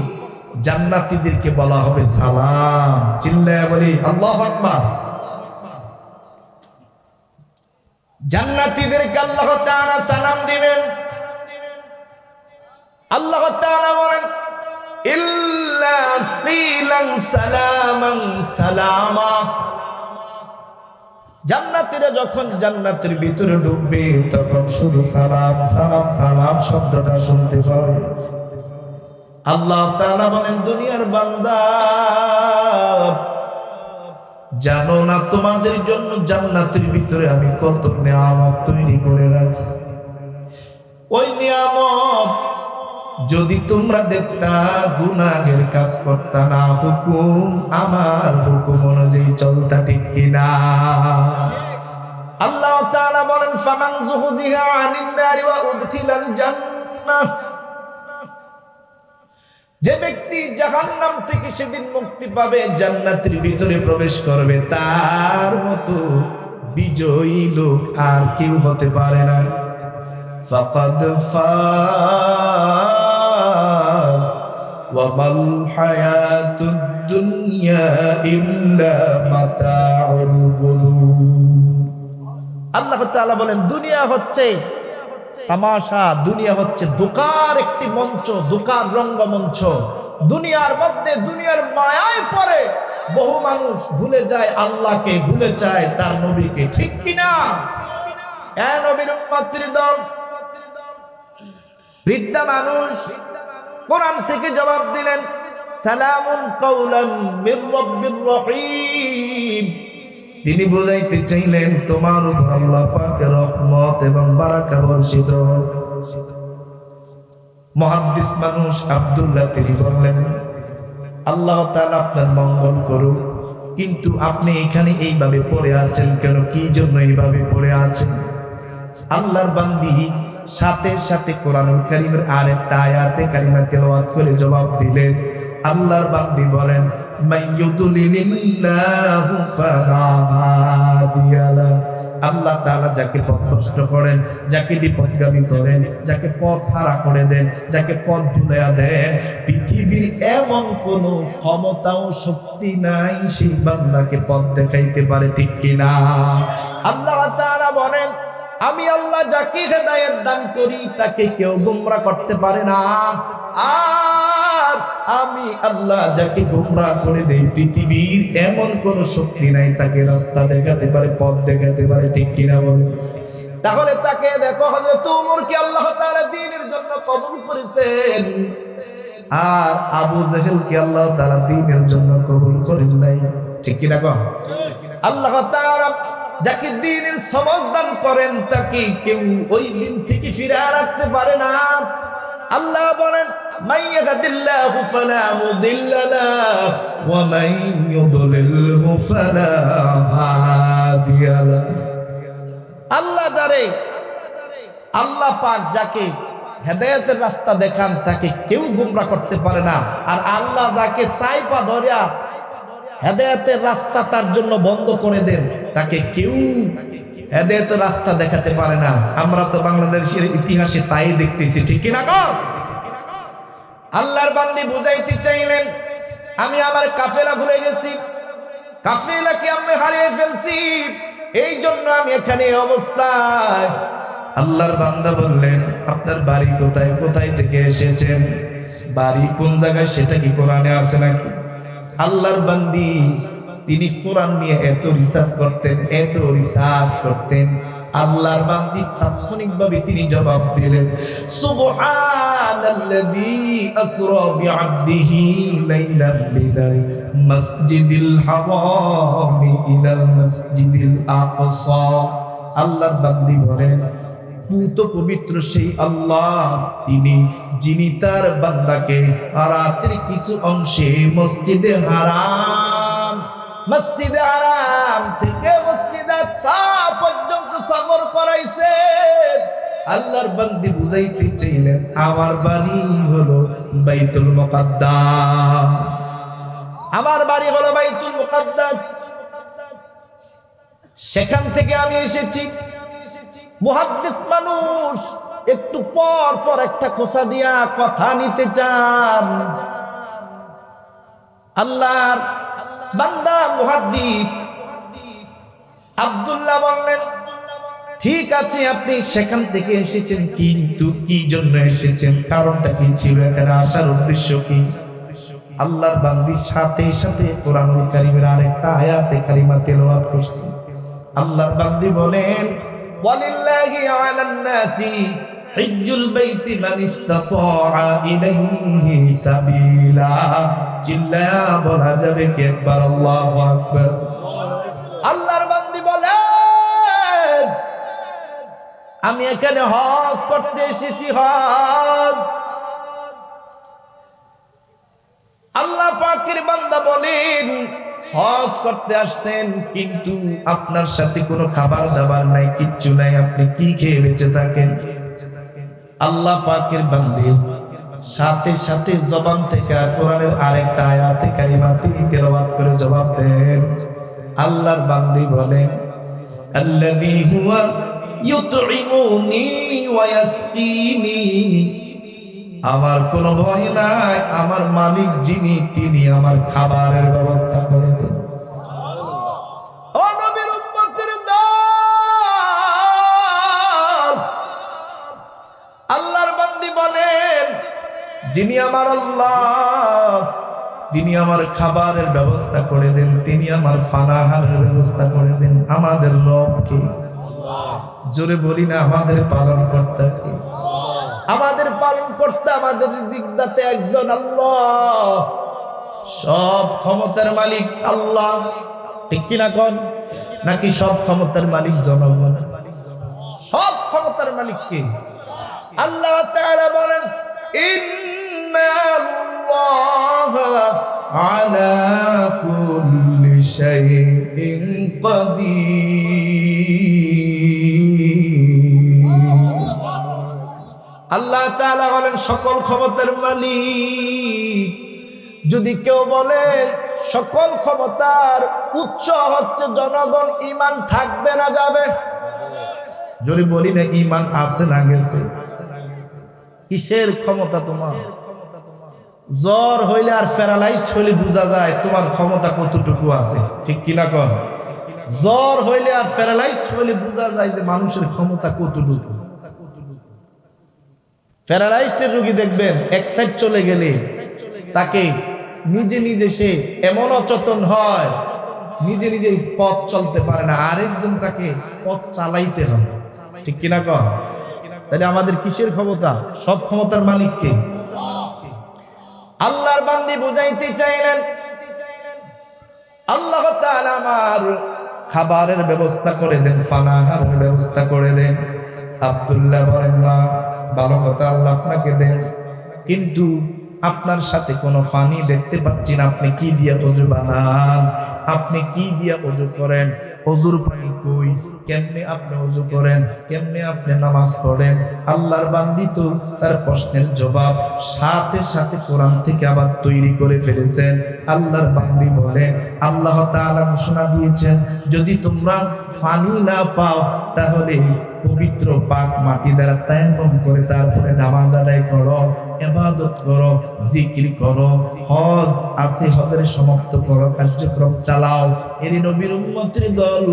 জান্নাতীদেরকে বলা হবে সালাম। চিল্লায়া বলি আল্লাহু আকবার। জান্নাতীদেরকে আল্লাহ তাআলা সালাম দিবেন। আল্লাহ তাআলা বলেন, ইল্লা কিলান সালামান সালামা। জান্নাতীরা যখন জান্নাতের ভিতরে ঢুকবে তখন শুধু সালাম সালাম সালাম শব্দটা শুনতে পাবে। আল্লাহ তাআলা বলেন, দুনিয়ার বান্দা জানো না তোমাদের জন্য জান্নাতের ভিতরে আমি কত নিয়ামত তৈরি করে রাখছি। ওই নিয়ামত যদি তোমরা দেখতা, গুনাহের কাজ করতা না, হুকুম আমার হুকুম অনুযায়ী চলতা, ঠিক কিনা? আল্লাহ তাআলা বলেন, ফামান যুহজিহা আনিন নারি ওয়া উদখিলাল জান্নাহ। যে ব্যক্তি জাহান্নাম থেকে সেদিন মুক্তি পাবে, জান্নাতের ভিতরে প্রবেশ করবে, তার মতো বিজয়ী লোক আর কেউ হতে পারে না। ফাকাদ ফাজ ওয়া মাল হায়াতুদ দুনিয়া ইল্লা মাতাউল গুরুর। আল্লাহ তাআলা বলেন, দুনিয়া হচ্ছে তামাশা, দুনিয়া হচ্ছে ধোঁকার একটি মঞ্চ, ধোঁকার রঙ্গমঞ্চ। দুনিয়ার মধ্যে দুনিয়ার মায়ায় পড়ে বহু মানুষ ভুলে যায় আল্লাহকে, ভুলে যায় তার নবীকে, ঠিক কিনা? এ নবীর উম্মতের দল, বৃদ্ধা মানুষ কোরআন থেকে জবাব দিলেন, সালামুন কাওলাম মির রাব্বির রহিম। তিনি বুঝাইতে চাইলেন তোমার উপর আল্লাহ পাকের রহমত এবং বারাকা বর্ষিত হোক। মুহাদ্দিস মানুষ আব্দুল্লাহ তিনি বললেন, আল্লাহ তাআলা আপনার মঙ্গল করুক, কিন্তু আপনি এখানে এইভাবে পড়ে আছেন কেন? কি জন্য এইভাবে পড়ে আছেন? আল্লাহর বান্দি সাথে সাথে কোরআনুল কারীমের আরেকটা আয়াতে কারিমা তেলাওয়াত করে জবাব দিলেন। আল্লাহর বান্দি বলেন, মাইয়ুদলিলিল্লাহু ফালা হাদিয়া লা। আল্লাহ তাআলা যাকে পথভ্রষ্ট করেন, যাকে বিপথগামী করেন, যাকে পথ হারা করে দেন, যাকে পথ ভুলিয়ে দেন, পৃথিবীর এমন কোন ক্ষমতা ও শক্তি নাই সেই বান্দাকে পথ দেখাইতে পারে, ঠিক কিনা? আল্লাহ তাআলা বলেন, আমি আল্লাহ যাকে হেদায়েত দান করি তাকে কেউ গোমরাহ করতে পারে না, আর আমি আল্লাহ যাকে গোমরাহ করে দেই পৃথিবীর এমন কোন শক্তি নাই তাকে রাস্তা দেখাতে পারে, পথ দেখাতে পারে, ঠিক কিনা বলে? তাহলে তাকে দেখো, হযরত ওমরকে আল্লাহ তাআলা দ্বীনের জন্য কবুল করেছেন, আর আবু জাহেলকে আল্লাহ তাআলা দ্বীনের জন্য কবুল করেন নাই, ঠিক কিনা? আল্লাহ তাআলা যাকে দ্বীনের সমাজ দান করেন তাকে কেউ ওই দিন থেকে ফিরিয়ে রাখতে পারে না। আল্লাহ বলেন, মাইয়াহদিল্লাহু ফালা মুদিল্লা লাহু ওয়া মান ইউদ্লিলহু ফালা হাদিয়া লাহু। আল্লাহ পাক যাকে হেদায়েতের রাস্তা দেখান তাকে কেউ গোমরাহ করতে পারে না, আর আল্লাহ যাকে চাইপা ধরিয়া হেদায়েতের রাস্তা তার জন্য বন্ধ করে দেন তাকে কেউ হেদায়েতের রাস্তা দেখাতে পারে না। আমরা তো বাংলাদেশের ইতিহাসে তাই দেখতেছি, ঠিক কিনা? আল্লাহর বান্দি বুঝাইতে চাইলেন, আমি আমার কাফেলা ভুলে গেছি, কাফেলাকে আমি হারিয়ে ফেলছি, এই জন্য আমি এখানে অবস্থায়। আল্লাহর বান্দা বললেন, আপনার বাড়ি কোথায়? কোথায় থেকে এসেছেন? বাড়ি কোন জায়গায় সেটা কি কোরআনে আছে নাকি? আল্লাহর বান্দি তিনি কোরআন নিয়ে এত রিসার্চ করতেন, আল্লাহর বান্দি তাৎক্ষণিকভাবে তিনি জবাব দিলেন, সুবহানাল্লাযী আসরা বিআবদিহি লাইলান মিনাল মাসজিদিল হারামি ইলাল মাসজিদিল আকসা। আল্লাহর বান্দি বলেন, পুত পবিত্র সেই আল্লাহ তিনি যিনি তার বান্দাকে রাতের কিছু অংশে মসজিদে হারাম থেকে মসজিদে আকসা পর্যন্ত সফর করাইছে। আল্লাহর বান্দি বুঝাইতে চাইলেন, আমার বাড়ি হলো বাইতুল মুকাদ্দাস, আমার বাড়ি হলো বাইতুল মুকাদ্দাস, সেখান থেকে আমি এসেছি। মুহাদ্দিস মানুষ একটু পর পর একটা খোসা দিয়া কথা নিতে চান। আল্লাহর বান্দা মুহাদ্দিস আব্দুল্লাহ বললেন, ঠিক আছে আপনি সেখান থেকে এসেছেন, কিন্তু কি জন্য এসেছেন? কারণটা কি ছিল? এখানে আসার উদ্দেশ্য কি? আল্লাহর বান্দি সাথে সাথে কোরআনুল কারীমের আরেকটা আয়াতে কারিমা তেলাওয়াত করছে। আল্লাহর বান্দি বলেন, ওয়ালিল্লাহি আলান নাসি হিজ্জুল বাইতি মান ইসতাতা ইলাইহি সাবিলা। চিল্লায়া বলা যাবে কি একবার আল্লাহু আকবার? আল্লাহর বান্দি বলেন, আমি এখানে হজ করতে এসেছি, হজ। আল্লাহ পাকের বান্দা বলেন, হজ করতে আসছেন, কিন্তু আপনার সাথে কোনো খাবার দাবার নাই, কিচ্ছু নাই, আপনি কি খেয়ে বেঁচে থাকেন? আল্লাহ পাকের বান্দে সাথে সাথে জবান থেকে কোরআনের আরেকটা আয়াতে কারিমা তিনি তেলাওয়াত করে জবাব দেন। আল্লাহর বান্দী বলেন, আল্লাযী হুয়া ইউতঈমুনি ওয়া ইয়াসকিনি। আমার কোনো ভয় নাই, আমার মালিক যিনি তিনি আমার খাবারের ব্যবস্থা করে দেন। ও নবীর উম্মতের দল, আল্লাহর বান্দি বলেন, যিনি আমার আল্লাহ, তিনি আমার খাবারের ব্যবস্থা করে দেন, তিনি আমার ফানাহারের ব্যবস্থা করে দেন। আমাদের রব কে? জোরে বলি না, আমাদের পালন কর্তা কে? আমাদের পালন করতে, আমাদের রিজিক দাতা একজন আল্লাহ। সব ক্ষমতার মালিক আল্লাহ, ঠিক কিনা কোন? নাকি সব ক্ষমতার মালিক জনগণ? সব ক্ষমতার মালিক কে? আল্লাহ তাআলা বলেন, ইন্নাল্লাহা আলা কুল্লি শাইইন কাদির। আল্লাহ তাআলা বলেন সকল ক্ষমতার মালিক। যদি কেউ বলে সকল ক্ষমতার উৎস হচ্ছে জনগণ, ঈমান থাকবে না যাবে? যদি বলি না ঈমান আছে না গেছে? কিসের ক্ষমতা তোমার? জ্বর হইলে আর প্যারালাইজড হইলে বোঝা যায় তোমার ক্ষমতা কতটুকু আছে, ঠিক কিনা কর? জ্বর হইলে আর প্যারালাইজড হইলে বোঝা যায় যে মানুষের ক্ষমতা কতটুকু। প্যারালাইজডের রোগী দেখবেন এক সাইড চলে গেলে তাকে নিজে নিজে সে এমন অচেতন হয়, নিজে নিজে পথ চলতে পারে না, আরেকজন তাকে পথ চালাইতে হয়, ঠিক কিনা কর? তাহলে আমাদের কিসের ক্ষমতা? সব ক্ষমতার মালিক কে? আল্লাহর বান্দী বুঝাইতে চাইলেন, আল্লাহ তাআলা আমার খাবারের ব্যবস্থা করে দেন, পানাহারের ব্যবস্থা করে দেন। আব্দুল্লাহ বলেন, না, ভালো কথা, আল্লাহ আপনাকে দেন, কিন্তু আপনার সাথে কোনো পানি দেখতে পাচ্ছি না। আপনি কি দিয়া ওযু বানান? আপনি কি দিয়া ওযু করেন? ওযুর পানি কই? কেমনে আপনি ওযু করেন? কেমনে আপনি নামাজ পড়েন? আল্লাহর বান্দী তো তার প্রশ্নের জবাব সাথে সাথে কোরআন থেকে আবার তৈরি করে ফেলেছেন। আল্লাহর বান্দী বলে, আল্লাহ তাআলা ঘোষণা দিয়েছেন, যদি তোমরা পানি না পাও তাহলে পবিত্র পাক মাটি দ্বারা তায়াম্মুম করে তারপরে নামাজ আদায় করো, ইবাদত করো, জিকির করো, হজ আছে হজের সমাপ্ত করো, কার্যক্রম চালাও। এর নবীর উম্মতের দল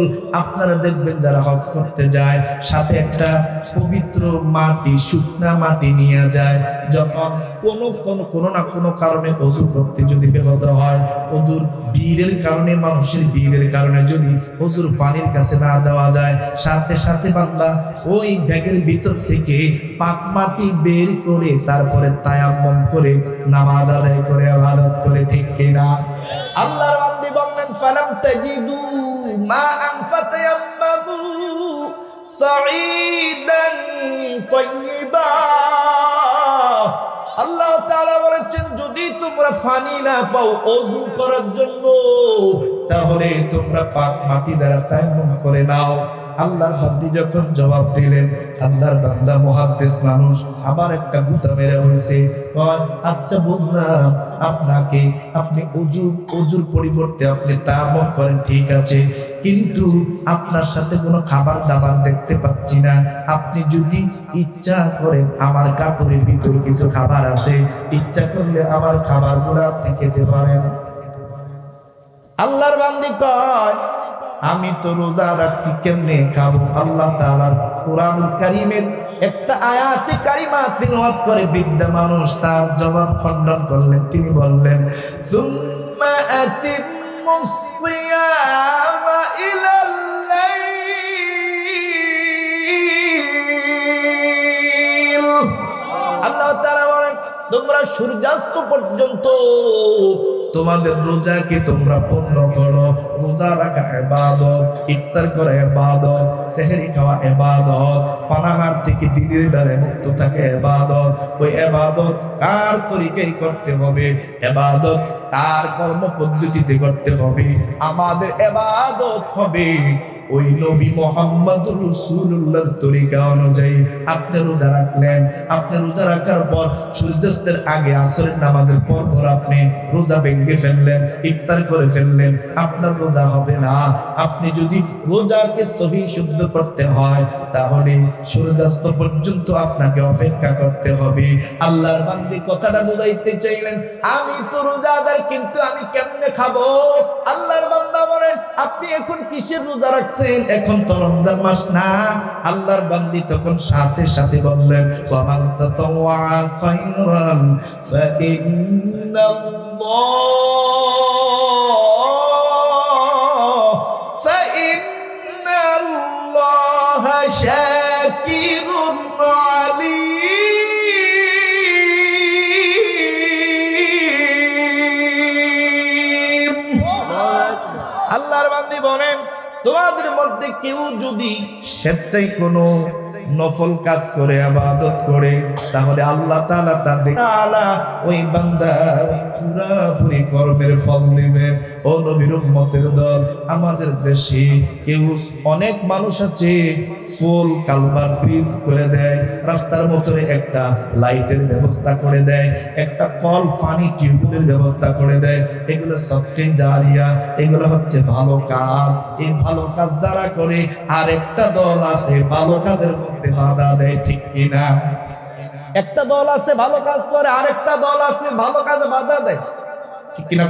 আপনারা দেখবেন যারা হজ করতে যায় সাথে একটা পবিত্র মাটি, শুকনা মাটি নিয়ে যায়। যখন কোনো না কোনো কারণে ওযু করতে যদি ব্যাহত হয়, ওযুর ভিড়ের কারণে, মানুষের ভিড়ের কারণে যদি ওযুর পানির কাছে না যাওয়া যায়, সাথে সাথে বান্দা ওই ব্যাগের ভিতর থেকে পাক মাটি বের করে তারপরে তায়াম্মুম করে নামাজ আদায় করে ইবাদত করে, ঠিক কিনা? আল্লাহর বান্দী বললেন, ফালাম তাজিদু মাআন ফাতায়াম্মামু সাঈদান তাইয়্যিবা। আল্লাহ তাআলা বলেছেন, যদি তোমরা পানি না পাও ওযু করার জন্য, তাহলে তোমরা পাক মাটি দ্বারা তায়াম্মুম করে নাও। আল্লাহর বান্দী যখন জবাব দিলেন, আল্লাহর বান্দা মুহাদ্দিস মানুষ, আবার একটা গুতা মেরে হইছে, আচ্ছা বুঝলাম, আপনি ওযুর পরিবর্তে আপনি তায়াম্মুম করেন, ঠিক আছে, কিন্তু আপনার সাথে কোনো খাবার দাবার দেখতে পাচ্ছি না। আপনি যদি ইচ্ছা করেন, আমার কাপড়ের ভিতরে কিছু খাবার আছে, ইচ্ছা করলে আমার খাবারগুলো আপনি খেতে পারেন। আল্লাহর বান্দী কয়, আমি তো রোজা রাখছি, কেমনে খাবো? আল্লাহ তাআলার কোরআনুল কারীমের একটা আয়াতে কারিমা তিলাওয়াত করে বৃদ্ধ মানুষ তার জবাব খণ্ডন করলেন। তিনি বললেন, সুম্মা আতিম্মুস সিয়ামা ইলাল লাইল। আল্লাহ তাআলা বলেন, তোমরা সূর্যাস্ত পর্যন্ত তোমাদের রোজাকে তোমরা পূর্ণ করো। রোজা রাখা ইবাদত, ইফতার করা ইবাদত, সেহরি খাওয়া ইবাদত, পানাহার থেকে দিনের বেলায় মুক্ত থাকে ইবাদত। ওই ইবাদত কার তরিকায় করতে হবে? ইবাদত তার কর্ম পদ্ধতিতে করতে হবে। আমাদের ইবাদত হবে ওই নবী মুহাম্মদুর রাসূলুল্লাহর তরিকা অনুযায়ী। আপনি রোজা রাখলেন, আপনি রোজা রাখার পর সূর্যাস্তের আগে আসরের নামাজের পর আপনি রোজা ভেঙে ফেললেন, ইফতার করে ফেললেন, আপনার রোজা হবে না। আপনি যদি রোজাকে সহি শুদ্ধ করতে হয় তাহলে সূর্যাস্ত পর্যন্ত আপনাকে অপেক্ষা করতে হবে। আল্লাহর বান্দী কথাটা বুঝাইতে চাইলেন, আমি তো রোজাদার, কিন্তু আমি কেমনে খাবো? আল্লাহর বান্দা বলেন, আপনি এখন কিসের রোজা রাখছেন? এখন তো রমজান মাস না। আল্লাহর বান্দী তখন সাথে সাথে বললেন, ওয়া মান তাতাওয়া খায়রান ফাইন্নাল্লাহা শাকিরুন আলীম। বান্দী বলেন, তোমাদের মধ্যে কেউ যদি স্বেচ্ছায় কোনো নফল কাজ করে ইবাদত করে, তাহলে আল্লাহ তাআলা ওই বান্দার পুরাপুরি কর্মের ফল দিবেন। ও নবীর উম্মতের দল, আমাদের দেশে কেউ অনেক মানুষ আছে ফুল কালভার্ট ব্রিজ করে দেয়, রাস্তার মোচরে একটা লাইটের ব্যবস্থা করে দেয়, একটা কল পানি টিউবওয়েলের ব্যবস্থা করে দেয়। এগুলো সবকে জারিয়া, এগুলো হচ্ছে ভালো কাজ। এই ভালো কাজ যারা করে, আর একটা দল আছে ভালো কাজের মধ্যে বাধা দেয়, ঠিক কিনা? একটা দল আছে ভালো কাজ করে, আরেকটা দল আছে ভালো কাজে বাধা দেয়, ঠিক কিনা?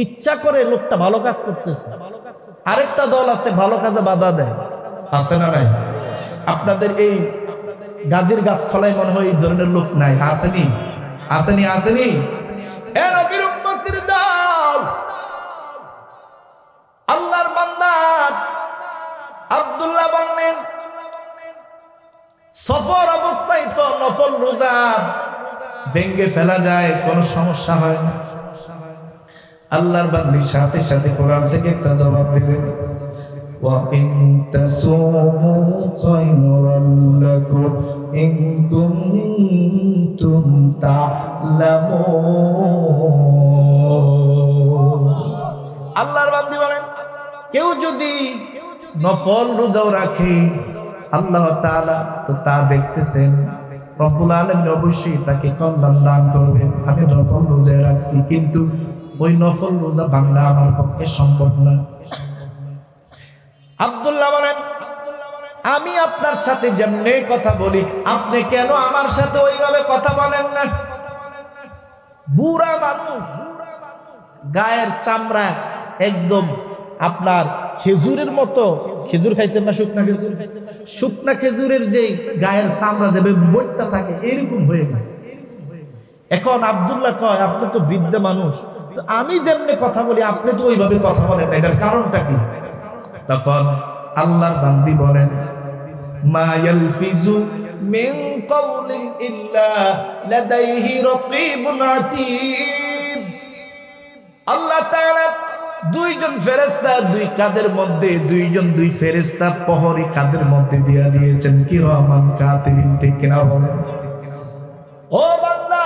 ইচ্ছা করে লোকটা ভালো কাজ করতেছে, আরেকটা দল আছে ভালো কাজে বাধা দেয়, আছে না নাই? আপনাদের এই গাজীর গাছ খোলায় মনে হয় এই ধরনের লোক নাই, আসেনি? আসেনি? আসেনি? এ নবীর উম্মতের দল, আল্লাহর বান্দা আব্দুল্লাহ বললেন, সফর অবস্থায় তো নফল রোজা ভেঙ্গে ফেলা যায়, কোনো সমস্যা হয় না। আল্লাহর বান্দির সাথে সাথে কোরআন থেকে একটা জবাব দিলেন, ওয়া ইন তাসুমু খায়রুল লাকুম ইন কুনতুম তা'লামুন। আল্লাহর বান্দি বলেন, কেউ যদি নফল রোজাও রাখে, আল্লাহ তাআলা তো তা দেখতেছেন, রব্বুল আলামিন অবশ্যই তাকে কল্যাণ দান করবেন। আমি নফল রোজা রাখছি, কিন্তু ওই নফল রোজা ভাঙা আমার পক্ষে সম্ভব না। আব্দুল্লাহ বলেন, আমি আপনার সাথে যেমনি কথা বলি, আপনি কেন আমার সাথে ওইভাবে কথা বলেন না? বুড়া মানুষ, গায়ের চামড়া একদম আপনার খেজুরের মতো। খেজুর খাইছেন না? শুকনা খেজুর, শুকনা খেজুরের যে গায়ের চামড়া যেভাবে মোটা থাকে, এরকম হয়ে গেছে। এখন আব্দুল্লাহ কয়, আপনি তো বৃদ্ধ মানুষ, আমি যেমনি কথা বলি আপনি তো ওইভাবে কথা বলেন না, এটার কারণটা কি? তখন আল্লাহর বান্দি বলেন, মা ইয়ালফিজু মিন কাওলিন ইল্লা লাদাইহি রাকীবুন আতীদ। আল্লাহ তাআলা দুইজন ফেরেশতা, দুই কাদের মধ্যে দুই ফেরেশতা প্রহরী কাদের মধ্যে দিয়া দিয়েছেন, কিরামান কাতিবিন, ঠিক কিনা বলেন? ও বান্দা,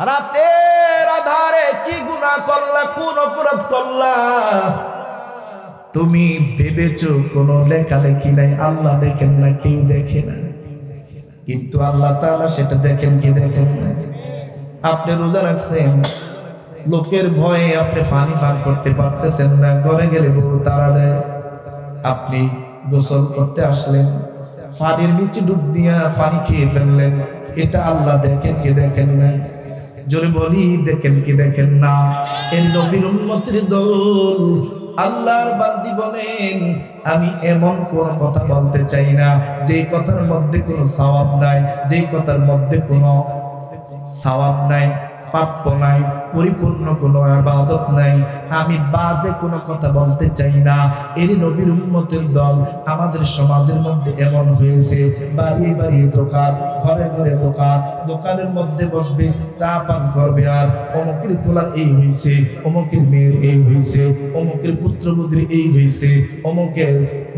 রাতের আধারে কি গুনাহ করলা, কোন অপরাধ করলা? তুমি ভেবেছো কোনো লেখালেখি নাই, আল্লাহ দেখেন না, কেউ দেখে না, কিন্তু আল্লাহ তাআলা সেটা দেখেন কি দেখেন না? আপনি রোজা রাখছেন, লোকের ভয়ে আপনি পানি পান করতে পারতেছেন না, ঘরে গেলে বউ তাড়া দেয়, আপনি গোসল করতে আসলেন, পানির নিচে ডুব দিয়া পানি খেয়ে ফেললেন, এটা আল্লাহ দেখেন কি দেখেন না? জোরে বলি, দেখেন কি দেখেন না? এই নবীর উম্মতের দল, আল্লাহর বান্দি বলেন, আমি এমন কোন কথা বলতে চাই না যে কথার মধ্যে কোনো সওয়াব নাই, যে কথার মধ্যে কোনো সওয়াব নাই, প্রাপ্য নাই, পরিপূর্ণ কোনো ইবাদত নাই। আমি বাজে কোনো কথা বলতে চাই না। এর নবীর উম্মতের দল, আমাদের সমাজের মধ্যে এমন হয়েছে, বাড়ি বাড়ি দোকান, ঘরে ঘরে দোকান, দোকানের মধ্যে বসবে, চা পান করবে, আর অমুকের পোলার এই হয়েছে, অমুকের মেয়ের এই হয়েছে, অমুকের পুত্রবধূর এই হয়েছে, অমুকের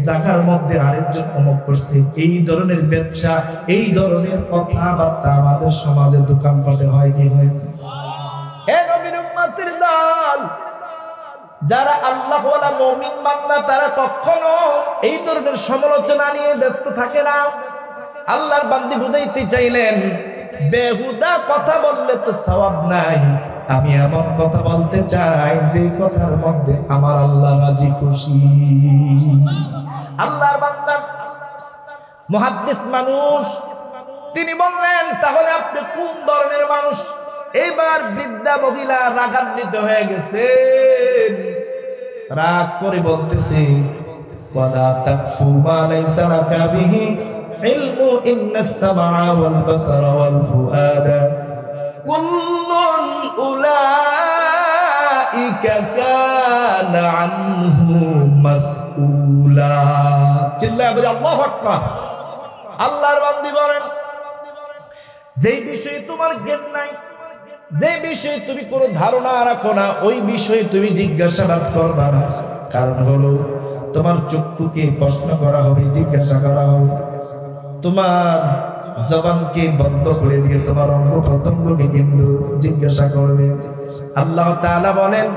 জায়গার মধ্যে আরেকজন অমুক করছে। এই ধরনের ব্যবসা, এই ধরনের কথাবার্তা আমাদের সমাজে দোকানপাটে হয় কি হয়? যারা আল্লাহ ওয়ালা মুমিন বান্দা, তারা কখনো এই ধরনের সমালোচনা নিয়ে ব্যস্ত থাকে না। আল্লাহর বান্দি বুঝাইতে চাইলেন, বেহুদা কথা বললে তো সওয়াব নাই, আমি এমন কথা বলতে চাই যে কথার মধ্যে আমার আল্লাহ রাজি খুশি। আল্লাহর বান্দা মুহাদ্দিস মানুষ, তিনি বললেন, তাহলে আপনি কোন ধরনের মানুষ? এইবার বৃদ্ধা মহিলা রাগান্বিত হয়ে গেছে, রাগ করে বলতেছে, ওয়ালা তাকফু মা লাইসা লাকা বিহি ইলমু ইন্নাস সামআ ওয়াল বাসারা ওয়াল ফুআদা কুল্লুন উলাইকা কানা আনহু মাসউলা। চিল্লায়ে বলি আল্লাহু আকবার। আল্লাহর বান্দি বলেন, যেই বিষয়ে তোমার জ্ঞান নাই, যে বিষয়ে তুমি কোনো ধারণা রাখো না ওই বিষয়ে তুমি জিজ্ঞাসাবাদ করবা না। কারণ হলো তোমার চক্ষুকে প্রশ্ন করা হবে, জিজ্ঞাসা করা হবে। তোমার জবানকে বন্ধ করে দিয়ে তোমার অঙ্গ প্রত্যঙ্গকে কিন্তু জিজ্ঞাসা করবে। আল্লাহ তাআলা বলেন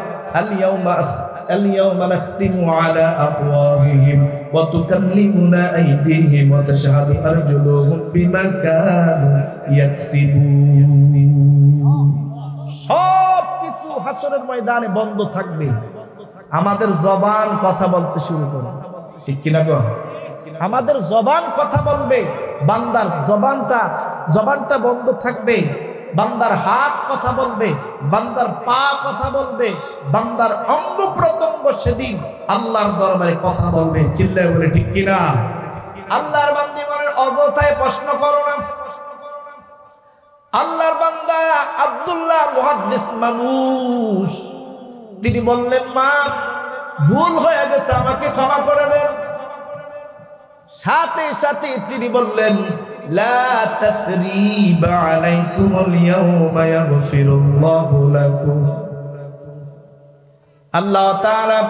اليوم نختم على أفواههم وتكلمنا أيديهم وتشهد أرجلهم بما كانوا يكسبون। সব কিছু হাসরের ময়দানে বন্ধ থাকবে, আমাদের জবান কথা বলতে শুরু করবে। ঠিক কিনা গো? আমাদের জবান কথা বলবে, বান্দার জবানটা বন্ধ থাকবে। বান্দার হাত কথা বলবে, বান্দার পা কথা বলবে, বান্দার অঙ্গ প্রত্যঙ্গ সেদিন আল্লাহর দরবারে কথা বলবে। চিল্লায় বলে ঠিক কিনা? আল্লাহর বান্দী বলেন অযথায় প্রশ্ন করো না। আল্লাহর বান্দা আব্দুল্লাহ মুহাদ্দিস মানুষ, তিনি বললেন মা ভুল হয়ে গেছে, আমাকে ক্ষমা করে দেন। সাথে সাথে তিনি বললেন লা তাসরিবা আলাইকুমুল ইয়াওমা ইয়াগফিরুল্লাহু লাকুম। আল্লাহ তাআলা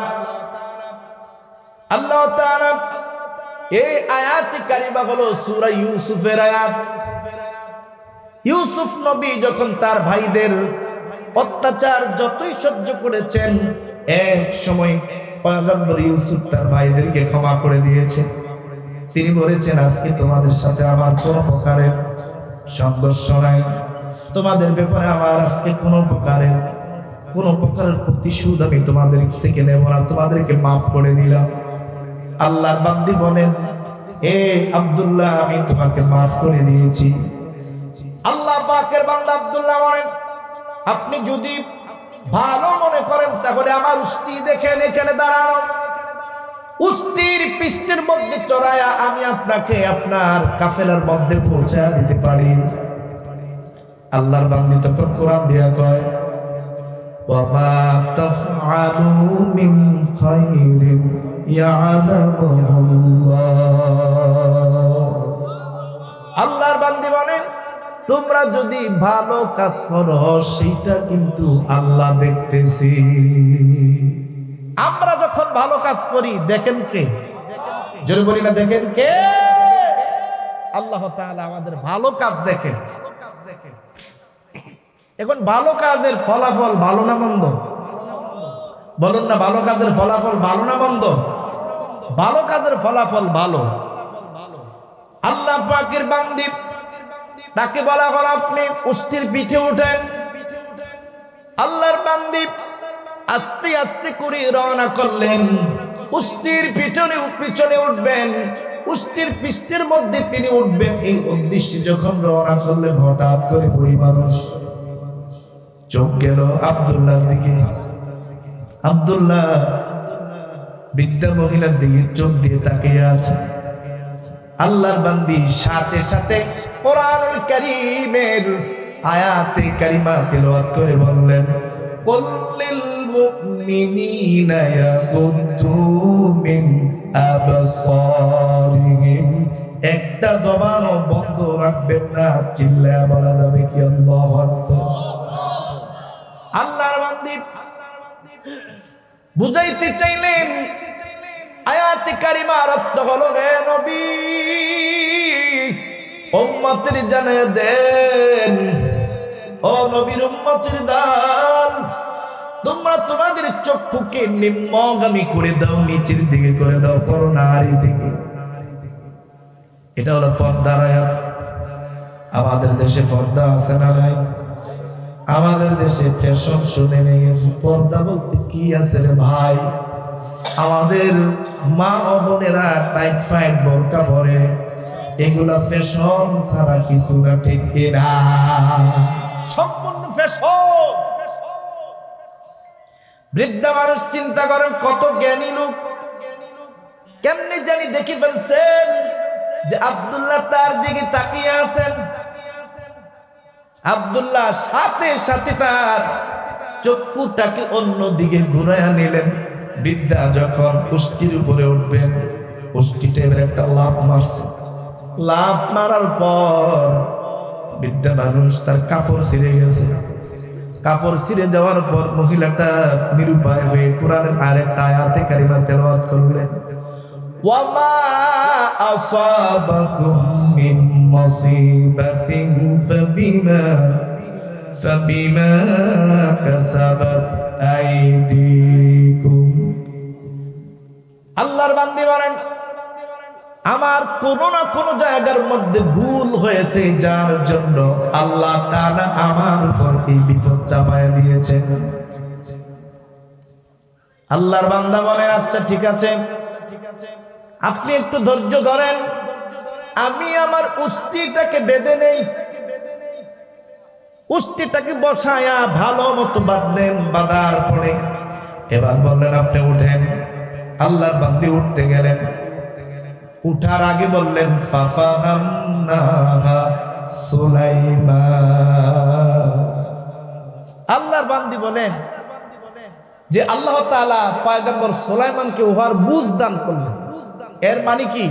এই আয়াতে কারিমা হলো সূরা ইউসুফের আয়াত। ইউসুফ নবী যখন তার ভাইদের অত্যাচার যতই সহ্য করেছেন, এক সময় পয়গম্বর ইউসুফ তার ভাইদেরকে ক্ষমা করে দিয়েছেন। তিনি বলেছেন আজকে তোমাদের সাথে আমার কোনো প্রকারের সংঘর্ষ নাই, তোমাদের ব্যাপারে আমার আজকে কোনো প্রকারের প্রতিশোধ আমি তোমাদের থেকে নেব না, তোমাদেরকে মাফ করে দিলাম। আল্লাহর বান্দী বলেন এ আব্দুল্লাহ আমি তোমাকে মাফ করে দিয়েছি। আল্লাহ পাকের বান্দা আব্দুল্লাহ বলেন আপনি যদি ভালো মনে করেন তাহলে আমার উষ্টি দেখেন, এখানে দাঁড়ানো উষ্টির পৃষ্ঠের মধ্যে চড়ায়া আমি আপনাকে আপনার কাফেলার মধ্যে পৌঁছায় দিতে পারি। আল্লাহর বান্দী তখন কোরআন দিয়া কয় ওয়ামা তাফআলু মিন খায়রিন ইয়ালামুল্লাহ। আল্লাহর বান্দী বলেন তোমরা যদি ভালো কাজ করো সেটা কিন্তু আল্লাহ দেখতেছি। আমরা যখন ভালো কাজ করি দেখেন কে? জোরে বলি না দেখেন কে? আল্লাহ তাআলা আমাদের ভালো কাজ দেখেন। এখন ভালো কাজের ফলাফল ভালো না মন্দ? বলুন না ভালো কাজের ফলাফল ভালো না মন্দ? ভালো কাজের ফলাফল ভালো। আল্লাহ পাকের বান্দী তাকে বলা হলো আপনি উষ্টির পিঠে উঠেন। আল্লাহর বান্দী আস্তে আস্তে করে রওনা করলেন। উষ্টির পিছনে উঠবেন, উষ্টির পৃষ্ঠের মধ্যে তিনি উঠবেন, এই উদ্দেশ্যে যখন রওনা করলেন হঠাৎ করে ওই মানুষ চোখ গেল আব্দুল্লাহর দিকে। আব্দুল্লাহ বৃদ্ধা মহিলার দিকে চোখ দিয়ে তাকিয়ে আছে। আল্লাহর বান্দী সাথে সাথে কোরআনুল কারীমের আয়াতে কারিমা তেলাওয়াত করে বললেন কুল্লিল মুমিনিনা ইয়াগুদ্দু মিন আবসারিহিম। একটা জবানও বন্ধ রাখবেন না। চিল্লায়া বলা যাবে কি আল্লাহু আকবার। আল্লাহর বান্দী বুঝাইতে চাইলেন আয়াতে কারিমার অর্থ হলো রে নবী উম্মতের জানিয়ে দেন, ও নবীর উম্মতের দল তোমরা তোমাদের চক্ষুকে নিম্নগামী করে দাও, নিচের দিকে করে দাও, পরনারী দিকে। এটা হলো পর্দার আয়াত। আমাদের দেশে পর্দা আছে না নাই? আমাদের দেশে ফ্যাশন শো নেমে গেছে। পর্দা বলতে কি আছে রে ভাই? আমাদের মা ও বোনেরা টাইট ফাইট বোরকা পরে, এগুলা ফ্যাশন ছাড়া কিছু না। ঠিক কিনা? সম্পূর্ণ ফ্যাশন। বৃদ্ধা মানুষ চিন্তা করেন কত জ্ঞানী লোক, কেমনে জানি দেখি ফেলছেন যে আব্দুল্লাহ তার দিকে তাকিয়ে আছেন। আব্দুল্লাহ সাথে সাথে তার চক্ষুটাকে অন্য দিকে ঘুরাইয়া নিলেন। বৃদ্ধা যখন কুষ্টির উপরে উঠবেন, কুষ্টিটা এবার একটা লাফ মারছে। লাফ মারার পর বৃদ্ধা মানুষ তার কাপড় ছিঁড়ে গেছে। কাপড় ছিঁড়ে যাওয়ার পর মহিলাটা নিরুপায় হয়ে কোরআনের আরেকটা আয়াতে কারিমা তেলাওয়াত করলেন, ওয়ামা আসাবাকুম মিন মুসিবাতিন ফাবিমা কাসাবাত আইদিকুম। আল্লাহর বান্দী বলেন, আমার কোনো না কোনো জায়গার মধ্যে ভুল হয়েছে, যার জন্য আল্লাহ তাআলা আমার উপর এই বিপদ চাপায়া দিয়েছেন। আল্লাহর বান্দা বলে, আচ্ছা ঠিক আছে, আপনি একটু ধৈর্য ধরেন, আমি আমার উষ্টিটাকে বেঁধে নেই। উষ্টিটাকে বসায়া ভালো মতো বাঁধলেন, বাঁধার পরে এবার বললেন আপনি উঠেন। আল্লাহর বান্দী উঠতে গেলেন, উঠার আগে বললেন ফাফাহামনাহা সুলাইমান। আল্লাহর বান্দী বলেন যে আল্লাহ তাআলা পয়গম্বর সুলাইমানকে উহার বুঝ দান করলেন। এর মানে কি,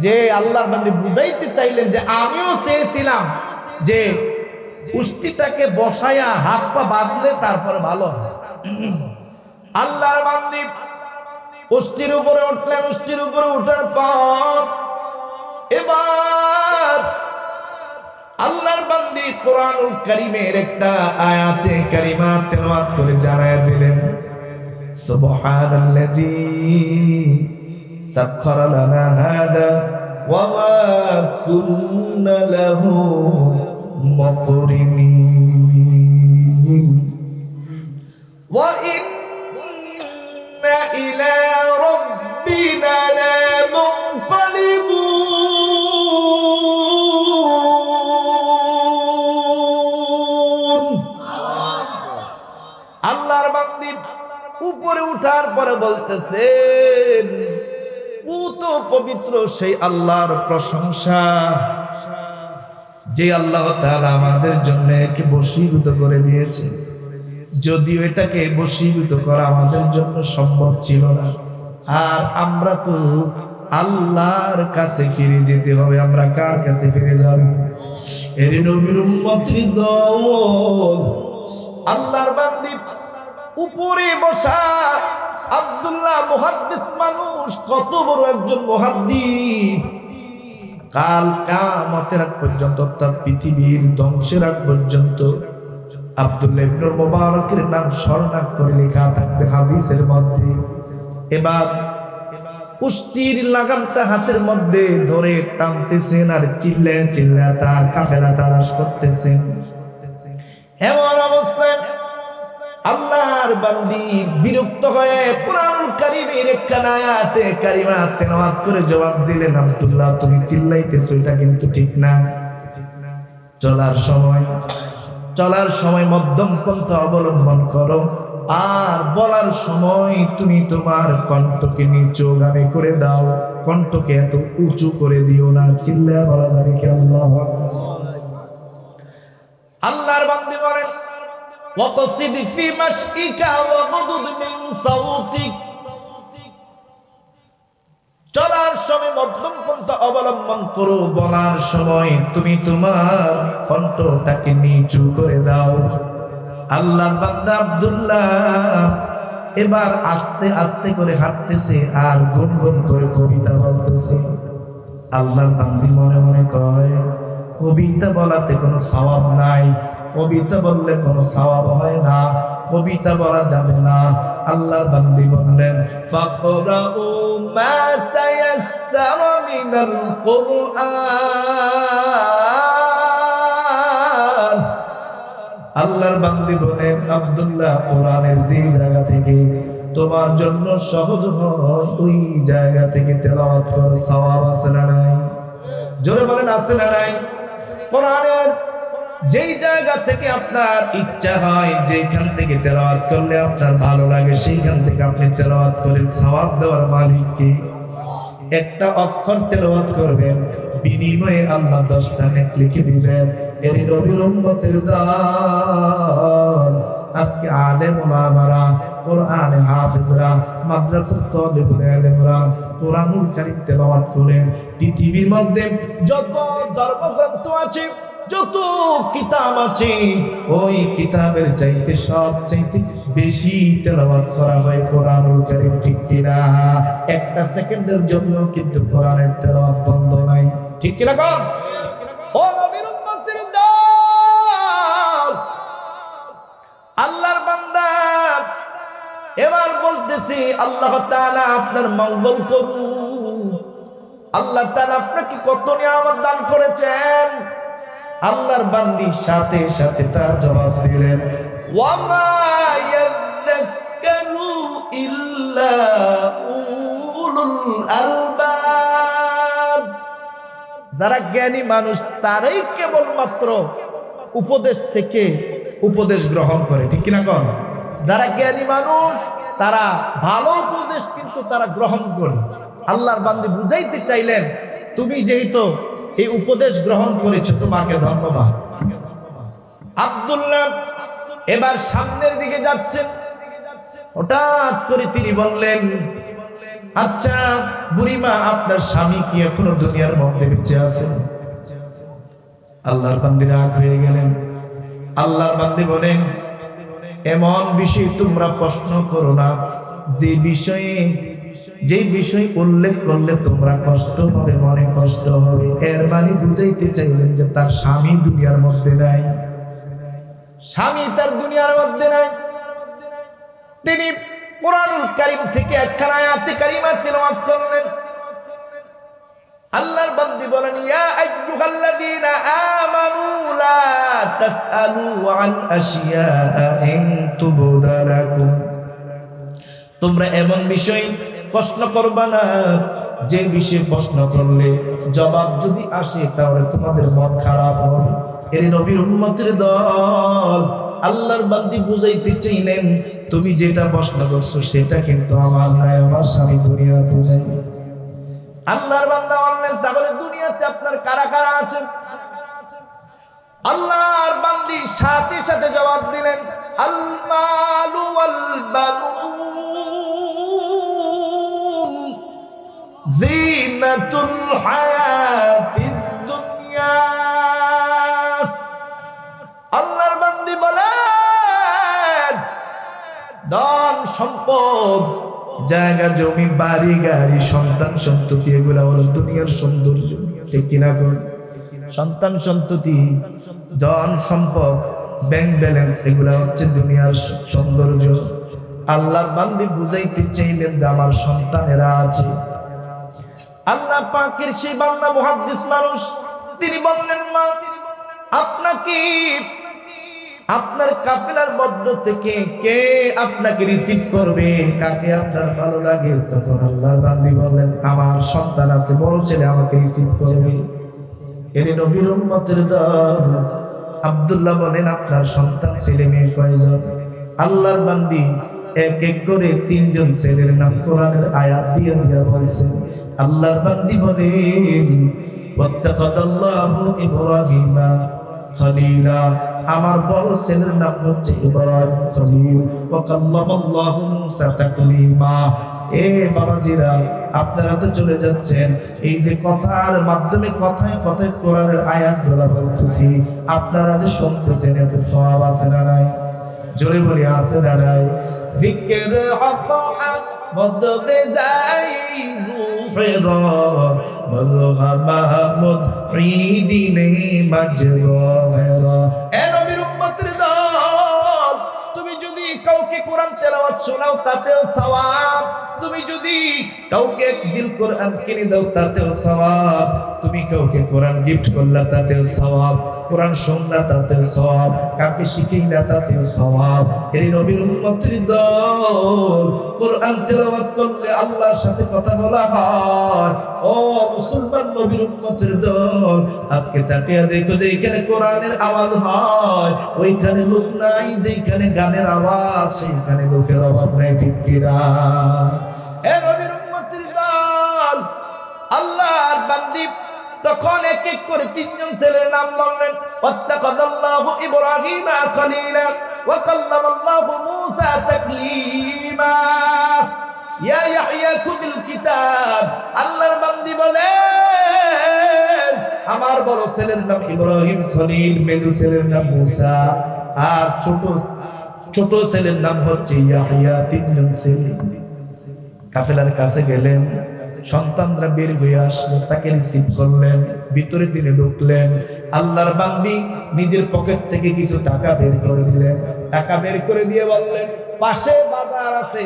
যে আল্লাহর বান্দী বুঝাইতে চাইলেন যে আমিও চেয়েছিলাম যে উষ্টিটাকে বসায়া হাত পা বাঁধলে তারপরে ভালো হয়। আল্লাহর বান্দী উষ্টির উপরে উঠলেন, উষ্টির উপরে উঠার পর এবার আল্লাহর বান্দী কোরআনুল কারীমের একটা আয়াতে কারিমা তেলাওয়াত করে জানায়া দিলেন, সুবহানাল্লাযী সাখখারা লানা হাদা ওয়া মা কুন্না লাহু মুকরিনিন ওয়া ইন্না ইলা রাব্বিনা লামুনকালিবুন। আল্লাহর বান্দী উপরে উঠার পরে বলতেছেন, পুত পবিত্র সেই আল্লাহর প্রশংসা যে আল্লাহ তাআলা আমাদের জন্য একে বশীভূত করে দিয়েছে। যদিও এটাকে বশীভূত করা আমাদের জন্য সম্ভব ছিল না, আর আমরা তো আল্লাহর কাছে ফিরে যেতে হবে। আমরা কার কাছে ফিরে যাব? এর নবীর উম্মতের দল। আল্লাহর বান্দী উপরে বসা আব্দুল্লাহ মুহাদ্দিস মানুষ, কত বড় একজন মুহাদ্দিস। কাল কিয়ামতের আগ পর্যন্ত, অর্থাৎ পৃথিবীর ধ্বংসের আগ পর্যন্ত আব্দুল্লাহ ইবনে মুবারকের নাম স্মরণ করে লেখা থাকবে হাদিসের মধ্যে। এবার উষ্টির লাগামটা হাতের মধ্যে ধরে টানতেছেন আর চিল্লায় চিল্লায় তার কাফেলা তালাশ করতেছেন। এমন অবস্থায় আল্লাহর বান্দী বিরক্ত হয়ে কোরআনুল কারীমের একটা আয়াতে কারিমা তেলাওয়াত করে জবাব দিলেন, আব্দুল্লাহ তুমি চিল্লাইতেছো, এটা কিন্তু ঠিক না। চলার সময় মধ্যম পন্থা অবলম্বন করো, আর বলার সময় তুমি তোমার কণ্ঠকে নিচুগামী করে দাও, কণ্ঠকে এত উঁচু করে দিও না। চিল্লায়া বলা যাবে কি আল্লাহু আকবার? আল্লাহর বান্দী বলেন, ওয়াকসিদ ফি মাশইকা ওয়াগদুদ মিন সাউতিক। চলার সময় মধ্যম পন্থা অবলম্বন করো, বলার সময় তুমি তোমার কণ্ঠটাকে নিচু করে দাও। আল্লাহর বান্দা আব্দুল্লাহ এবার আস্তে আস্তে করে হাঁটতেছে আর গুনগুন করে কবিতা বলতেছে। আল্লাহর বান্দী মনে মনে কয়, কবিতা বলাতে কোনো সওয়াব নাই, কবিতা বললে কোনো সওয়াব হয় না, কবিতা বলা যাবে না। আল্লাহর বান্দী বললেন, ফাকরাউ মা তায়াসসারা মিনাল কুরআন। আল্লাহর বান্দী বলেন, আব্দুল্লাহ কোরআনের যে জায়গা থেকে তোমার জন্য সহজ হয় ওই জায়গা থেকে তেলাওয়াত করো, সওয়াব আছে না নাই? জোরে বলেন, আছে না নাই? কোরআনের যেই জায়গা থেকে আপনার ইচ্ছা হয়, যেখান থেকে তেলাওয়াত করলে আপনার ভালো লাগে, সেইখান থেকে আপনি তেলাওয়াত করেন। সওয়াব দেওয়ার মালিক কে? একটা অক্ষর তেলাওয়াত করবেন, বিনিময়ে আল্লাহ 10টা নেক লিখে দিবেন। এর নবীর উম্মতের দল। আজকে আলেম ওলামারা, কোরআনে হাফেজরা, মাদ্রাসার তালিবুল ইলমরা কোরআনুল কারীম তেলাওয়াত করেন। পৃথিবীর মধ্যে যত ধর্মগ্রন্থ আছে যত কিতাব আছে ওই কিতাবের চাইতে সব চাইতে বেশি তেলাওয়াত করা হয় কোরআনুল কারীম, ঠিক কিনা? একটা সেকেন্ডের জন্য কিন্তু কোরআনের তেলাওয়াত বন্ধ নাই, ঠিক কিনা? কোন ও নবীর উম্মতের দল, আল্লাহর বান্দা এবার বলতেছি আল্লাহ তাআলা আপনার মঙ্গল করুন। আল্লাহ তাআলা আপনাকে কত নিয়ামত দান করেছেন। আল্লাহর বান্দি সাথে সাথে তার জবাব দিলেন, ওয়ামা ইয়াযাক্কারু ইল্লা উলুল আলবাব। যারা জ্ঞানী মানুষ তারাই কেবলমাত্র উপদেশ থেকে উপদেশ গ্রহণ করে, ঠিক কিনা? কোন যারা জ্ঞানী মানুষ তারা ভালো উপদেশ কিন্তু তারা গ্রহণ করে। আল্লাহর বান্দি বুঝাইতে চাইলেন, তুমি যেহেতু এই উপদেশ গ্রহণ করেছো তোমাকে ধন্যবাদ। আব্দুল্লাহ এবার সামনের দিকে যাচ্ছেন, হঠাৎ করে তিনি বললেন, আচ্ছা বুড়িমা, আপনার স্বামী কি এখনো দুনিয়ার মধ্যে বেঁচে আছেন? আল্লাহর বান্দি রাগ হয়ে গেলেন। আল্লাহর বান্দি বলেন, এমন বিষয় তোমরা প্রশ্ন করো না যে বিষয় উল্লেখ করলে তোমরা কষ্ট হবে, মনে কষ্ট হবে। এর মানে বুঝাইতে চাইলেন যে তার স্বামী দুনিয়ার মধ্যে নাই, স্বামী তার দুনিয়ার মধ্যে নাই। তিনি কুরআনুল কারীম থেকে একখানা আয়াতে কারিমা তিলাওয়াত করলেন। আল্লাহর বান্দি বলেন, ইয়া আইয়ুহাল্লাযীনা আমানু লা তাসআলু আন আশিয়াআ ইন তুবদা লাকুম। তোমরা এমন বিষয় প্রশ্ন করবা না যে বিষয়ে প্রশ্ন করলে জবাব যদি আসে তাহলে তোমাদের মন খারাপ হবে। এর নবীর উম্মতের দল, আল্লাহর বান্দি বুঝাইতে চাইলেন, তুমি যেটা প্রশ্ন করছো সেটা কিন্তু আমার নাই, আমার স্বামী দুনিয়াতে নাই। আল্লাহর বান্দা বললেন, তাহলে দুনিয়াতে আপনার কারা কারা আছেন? আল্লাহর বান্দি সাথে সাথে জবাব দিলেন, আল মালু ওয়াল বানুন জিনাতুল হায়াতিদ দুনিয়া। আল্লাহর বান্দি বলেন, ধন সম্পদ, জায়গা জমি, বাড়ি গাড়ি, সন্তান সন্ততি, এগুলা হলো দুনিয়ার সৌন্দর্য, ঠিক কিনা? কোন সন্তান সন্ততি, ধন সম্পদ, ব্যাংক ব্যালেন্স, এগুলা হচ্ছে দুনিয়ার সৌন্দর্য। আল্লাহর বান্দি বুঝাইতে চাইলেন যে আমার সন্তানেরা আছে। আল্লাহ পাকের সেই বান্দা মুহাদ্দিস মানুষ, তিনি বললেন, মা আপনাকে আপনার কাফেলার মধ্য থেকে কে আপনাকে রিসিভ করবে, কাকে আপনার ভালো লাগে? তখন আল্লাহর বান্দি বললেন, আমার সন্তান আছে, বড় ছেলে আমাকে রিসিভ করবে। এর নবীর উম্মতের দল, আব্দুল্লাহ বলেন, আপনার সন্তান ছেলে মেয়ে কয়জন? আল্লাহর বান্দি এক এক করে তিনজন ছেলের নাম কোরআনের আয়াত দিয়ে দিয়া বলছেন। আল্লাহর বান্দি বলেন, ওয়াত্তাকাদাল্লাহু ইব্রাহিমা খলিলা, আমার বড় ছেলের নাম হচ্ছে ইব্রাহিম খলিল। ওয়া কাল্লামাল্লাহু মূসা তাকলিমা। এ বাবাজিরা, আপনারা তো চলে যাচ্ছেন, এই যে কথার মাধ্যমে কথায় কথায় কোরআনের আয়াতগুলো বলতেছি, আপনারা যে শুনতেছেন এতে সওয়াব আছে না নাই? জোরে বলি, আছে না নাই? যিকর আফা মদবে যাই রুহেরা বলগা মাহমুদ ঈদিনে মাজরা। এ নবীর উম্মতের দল, তুমি যদি কাউকে কোরআন তেলাওয়াত শোনাও তাতেও সওয়াব, তুমি যদি কাউকে জিল কোরআন কিনে দাও তাতেও সওয়াব, তুমি কাউকে কোরআন গিফট করলা তাতেও সওয়াব, কোরআন শুনলা তাতেও সওয়াব, কাউকে শিখাইলা তাতেও সওয়াব। এই নবীর উম্মতের দল, কোরআন তেলাওয়াত করলে আল্লাহর সাথে কথা বলা হয়। ও মুসলমান নবীর উম্মতের দল, আজকে তাকিয়া দেখো যে এখানে কোরআনের আওয়াজ হয়, ওইখানে লোক নাই, যেখানে গানের আওয়াজ সেইখানে লোকের অভাব নাই, ঠিক কিনা? হে নবীর উম্মতের দল, আল্লাহর বান্দি তখন এক এক করে তিনজন ছেলের নাম বললেন। ওয়াত্তাকাদাল্লাহু ইব্রাহিমা খলিলা ওয়া কাল্লামাল্লাহু মূসা তাকলিমা। ইয়া ইয়াহইয়া খুযিল কিতাব। আল্লাহর বান্দি বলেন, আমার বড় ছেলের নাম ইব্রাহিম খলিল, মেজো ছেলের নাম মুসা, আর ছোট ছেলের নাম হচ্ছে ইয়াহইয়া। তিনজন ছেলে কাফেলার কাছে গেলেন, সন্তানরা বের হয়ে আসলো, তাকে রিসিভ করলেন, ভিতরে তিনি ঢুকলেন। আল্লাহর বান্দি নিজের পকেট থেকে কিছু টাকা বের করে দিলেন, টাকা বের করে দিয়ে বললেন পাশে বাজার আছে,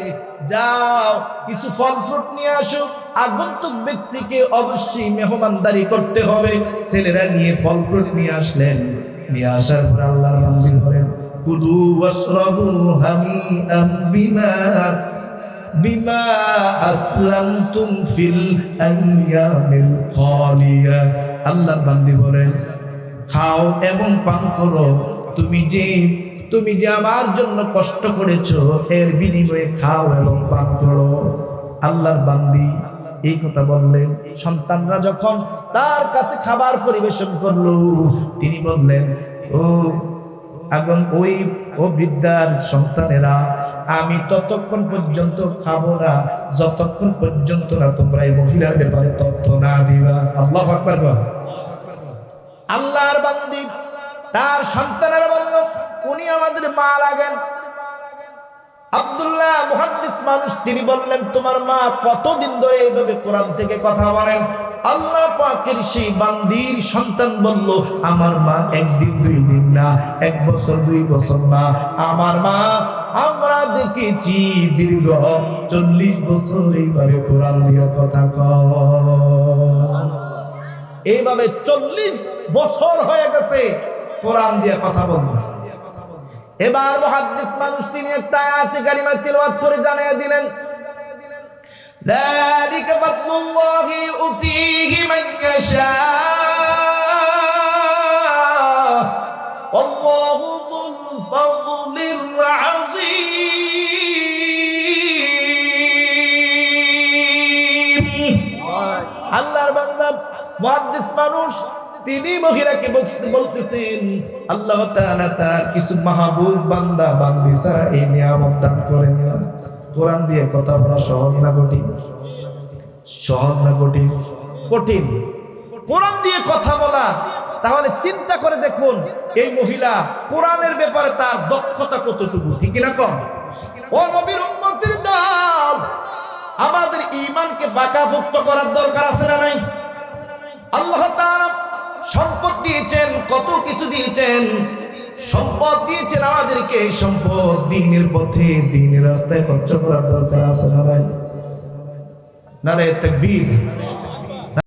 যাও কিছু ফল ফ্রুট নিয়ে আসো, আগন্তুক ব্যক্তিকে অবশ্যই মেহমানদারি করতে হবে। ছেলেরা নিয়ে ফল ফ্রুট নিয়ে আসলেন, নিয়ে আসার পর আল্লাহর বান্দি বলেন কুলু ওয়াশরাবু হানিআম বিমা আসলামতুম ফিল আইয়ামিল খালিয়া। আল্লাহর বান্দি বলেন খাও এবং পান করো, তুমি যে আমার জন্য কষ্ট করেছো এর বিনিময়ে খাও এবং পান করো। আল্লাহর বান্দি এই কথা বললেন। সন্তানরা যখন তার কাছে খাবার পরিবেশন করলো, তিনি বললেন ও বৃদ্ধার সন্তানেরা, আমি ততক্ষণ পর্যন্ত খাবো না যতক্ষণ পর্যন্ত না তোমরা এই মহিলার ব্যাপারে তথ্য না দিবা। আল্লাহু আকবার। আল্লাহর বান্দি তার সন্তানেরা বলল উনি আমাদের মা লাগেন। আব্দুল্লাহ মুহাদ্দিস মানুষ, তিনি বললেন তোমার মা কতদিন ধরে এইভাবে কোরআন থেকে কথা বলেন? আল্লাহ পাকের সেই বান্দির সন্তান বলল আমার মা একদিন দুই দিন না, 1 বছর 2 বছর না, আমার মা আমরা দেখেছি দীর্ঘ 40 বছর এইভাবে কোরআন দিয়ে কথা কয়। এইভাবে 40 বছর হয়ে গেছে কোরআন দিয়ে কথা বলতেছে। এবার মুহাদ্দিস মানুষ তিনি একটা আয়াতে কারিমা তিলাওয়াত করে জানিয়ে দিলেন যালিকা ফাদলুল্লাহি ইউতিহি মান ইয়াশা আল্লাহু যুল ফাদলিল আযীম। আল্লাহর বান্দা মুহাদ্দিস মানুষ তিনি মহিলাকে বলতেছেন আল্লাহ তাআলা তার কিছু মাহবুব বান্দা বান্দি ছাড়া এই নিয়ামত দান করেন না। কোরআন দিয়ে কথা বলা সহজ না কঠিন? সহজ না কঠিন? কঠিন। কোরআন দিয়ে কথা বলা, তাহলে চিন্তা করে দেখুন এই মহিলা কোরআনের ব্যাপারে তার দক্ষতা কতটুকু, ঠিক কিনা কম? ও নবীর উম্মতের দল, আমাদের ঈমানকে পাকাপোক্ত করার দরকার আছে না নাই? আল্লাহ তাআলা সম্পদ দিয়েছেন, কত কিছু দিয়েছেন, সম্পদ দিয়েছেন আমাদেরকে, সম্পদ দ্বীনের পথে দ্বীনের রাস্তায় খরচ করার দরকার আছে না ভাই? নারে তাকবীর।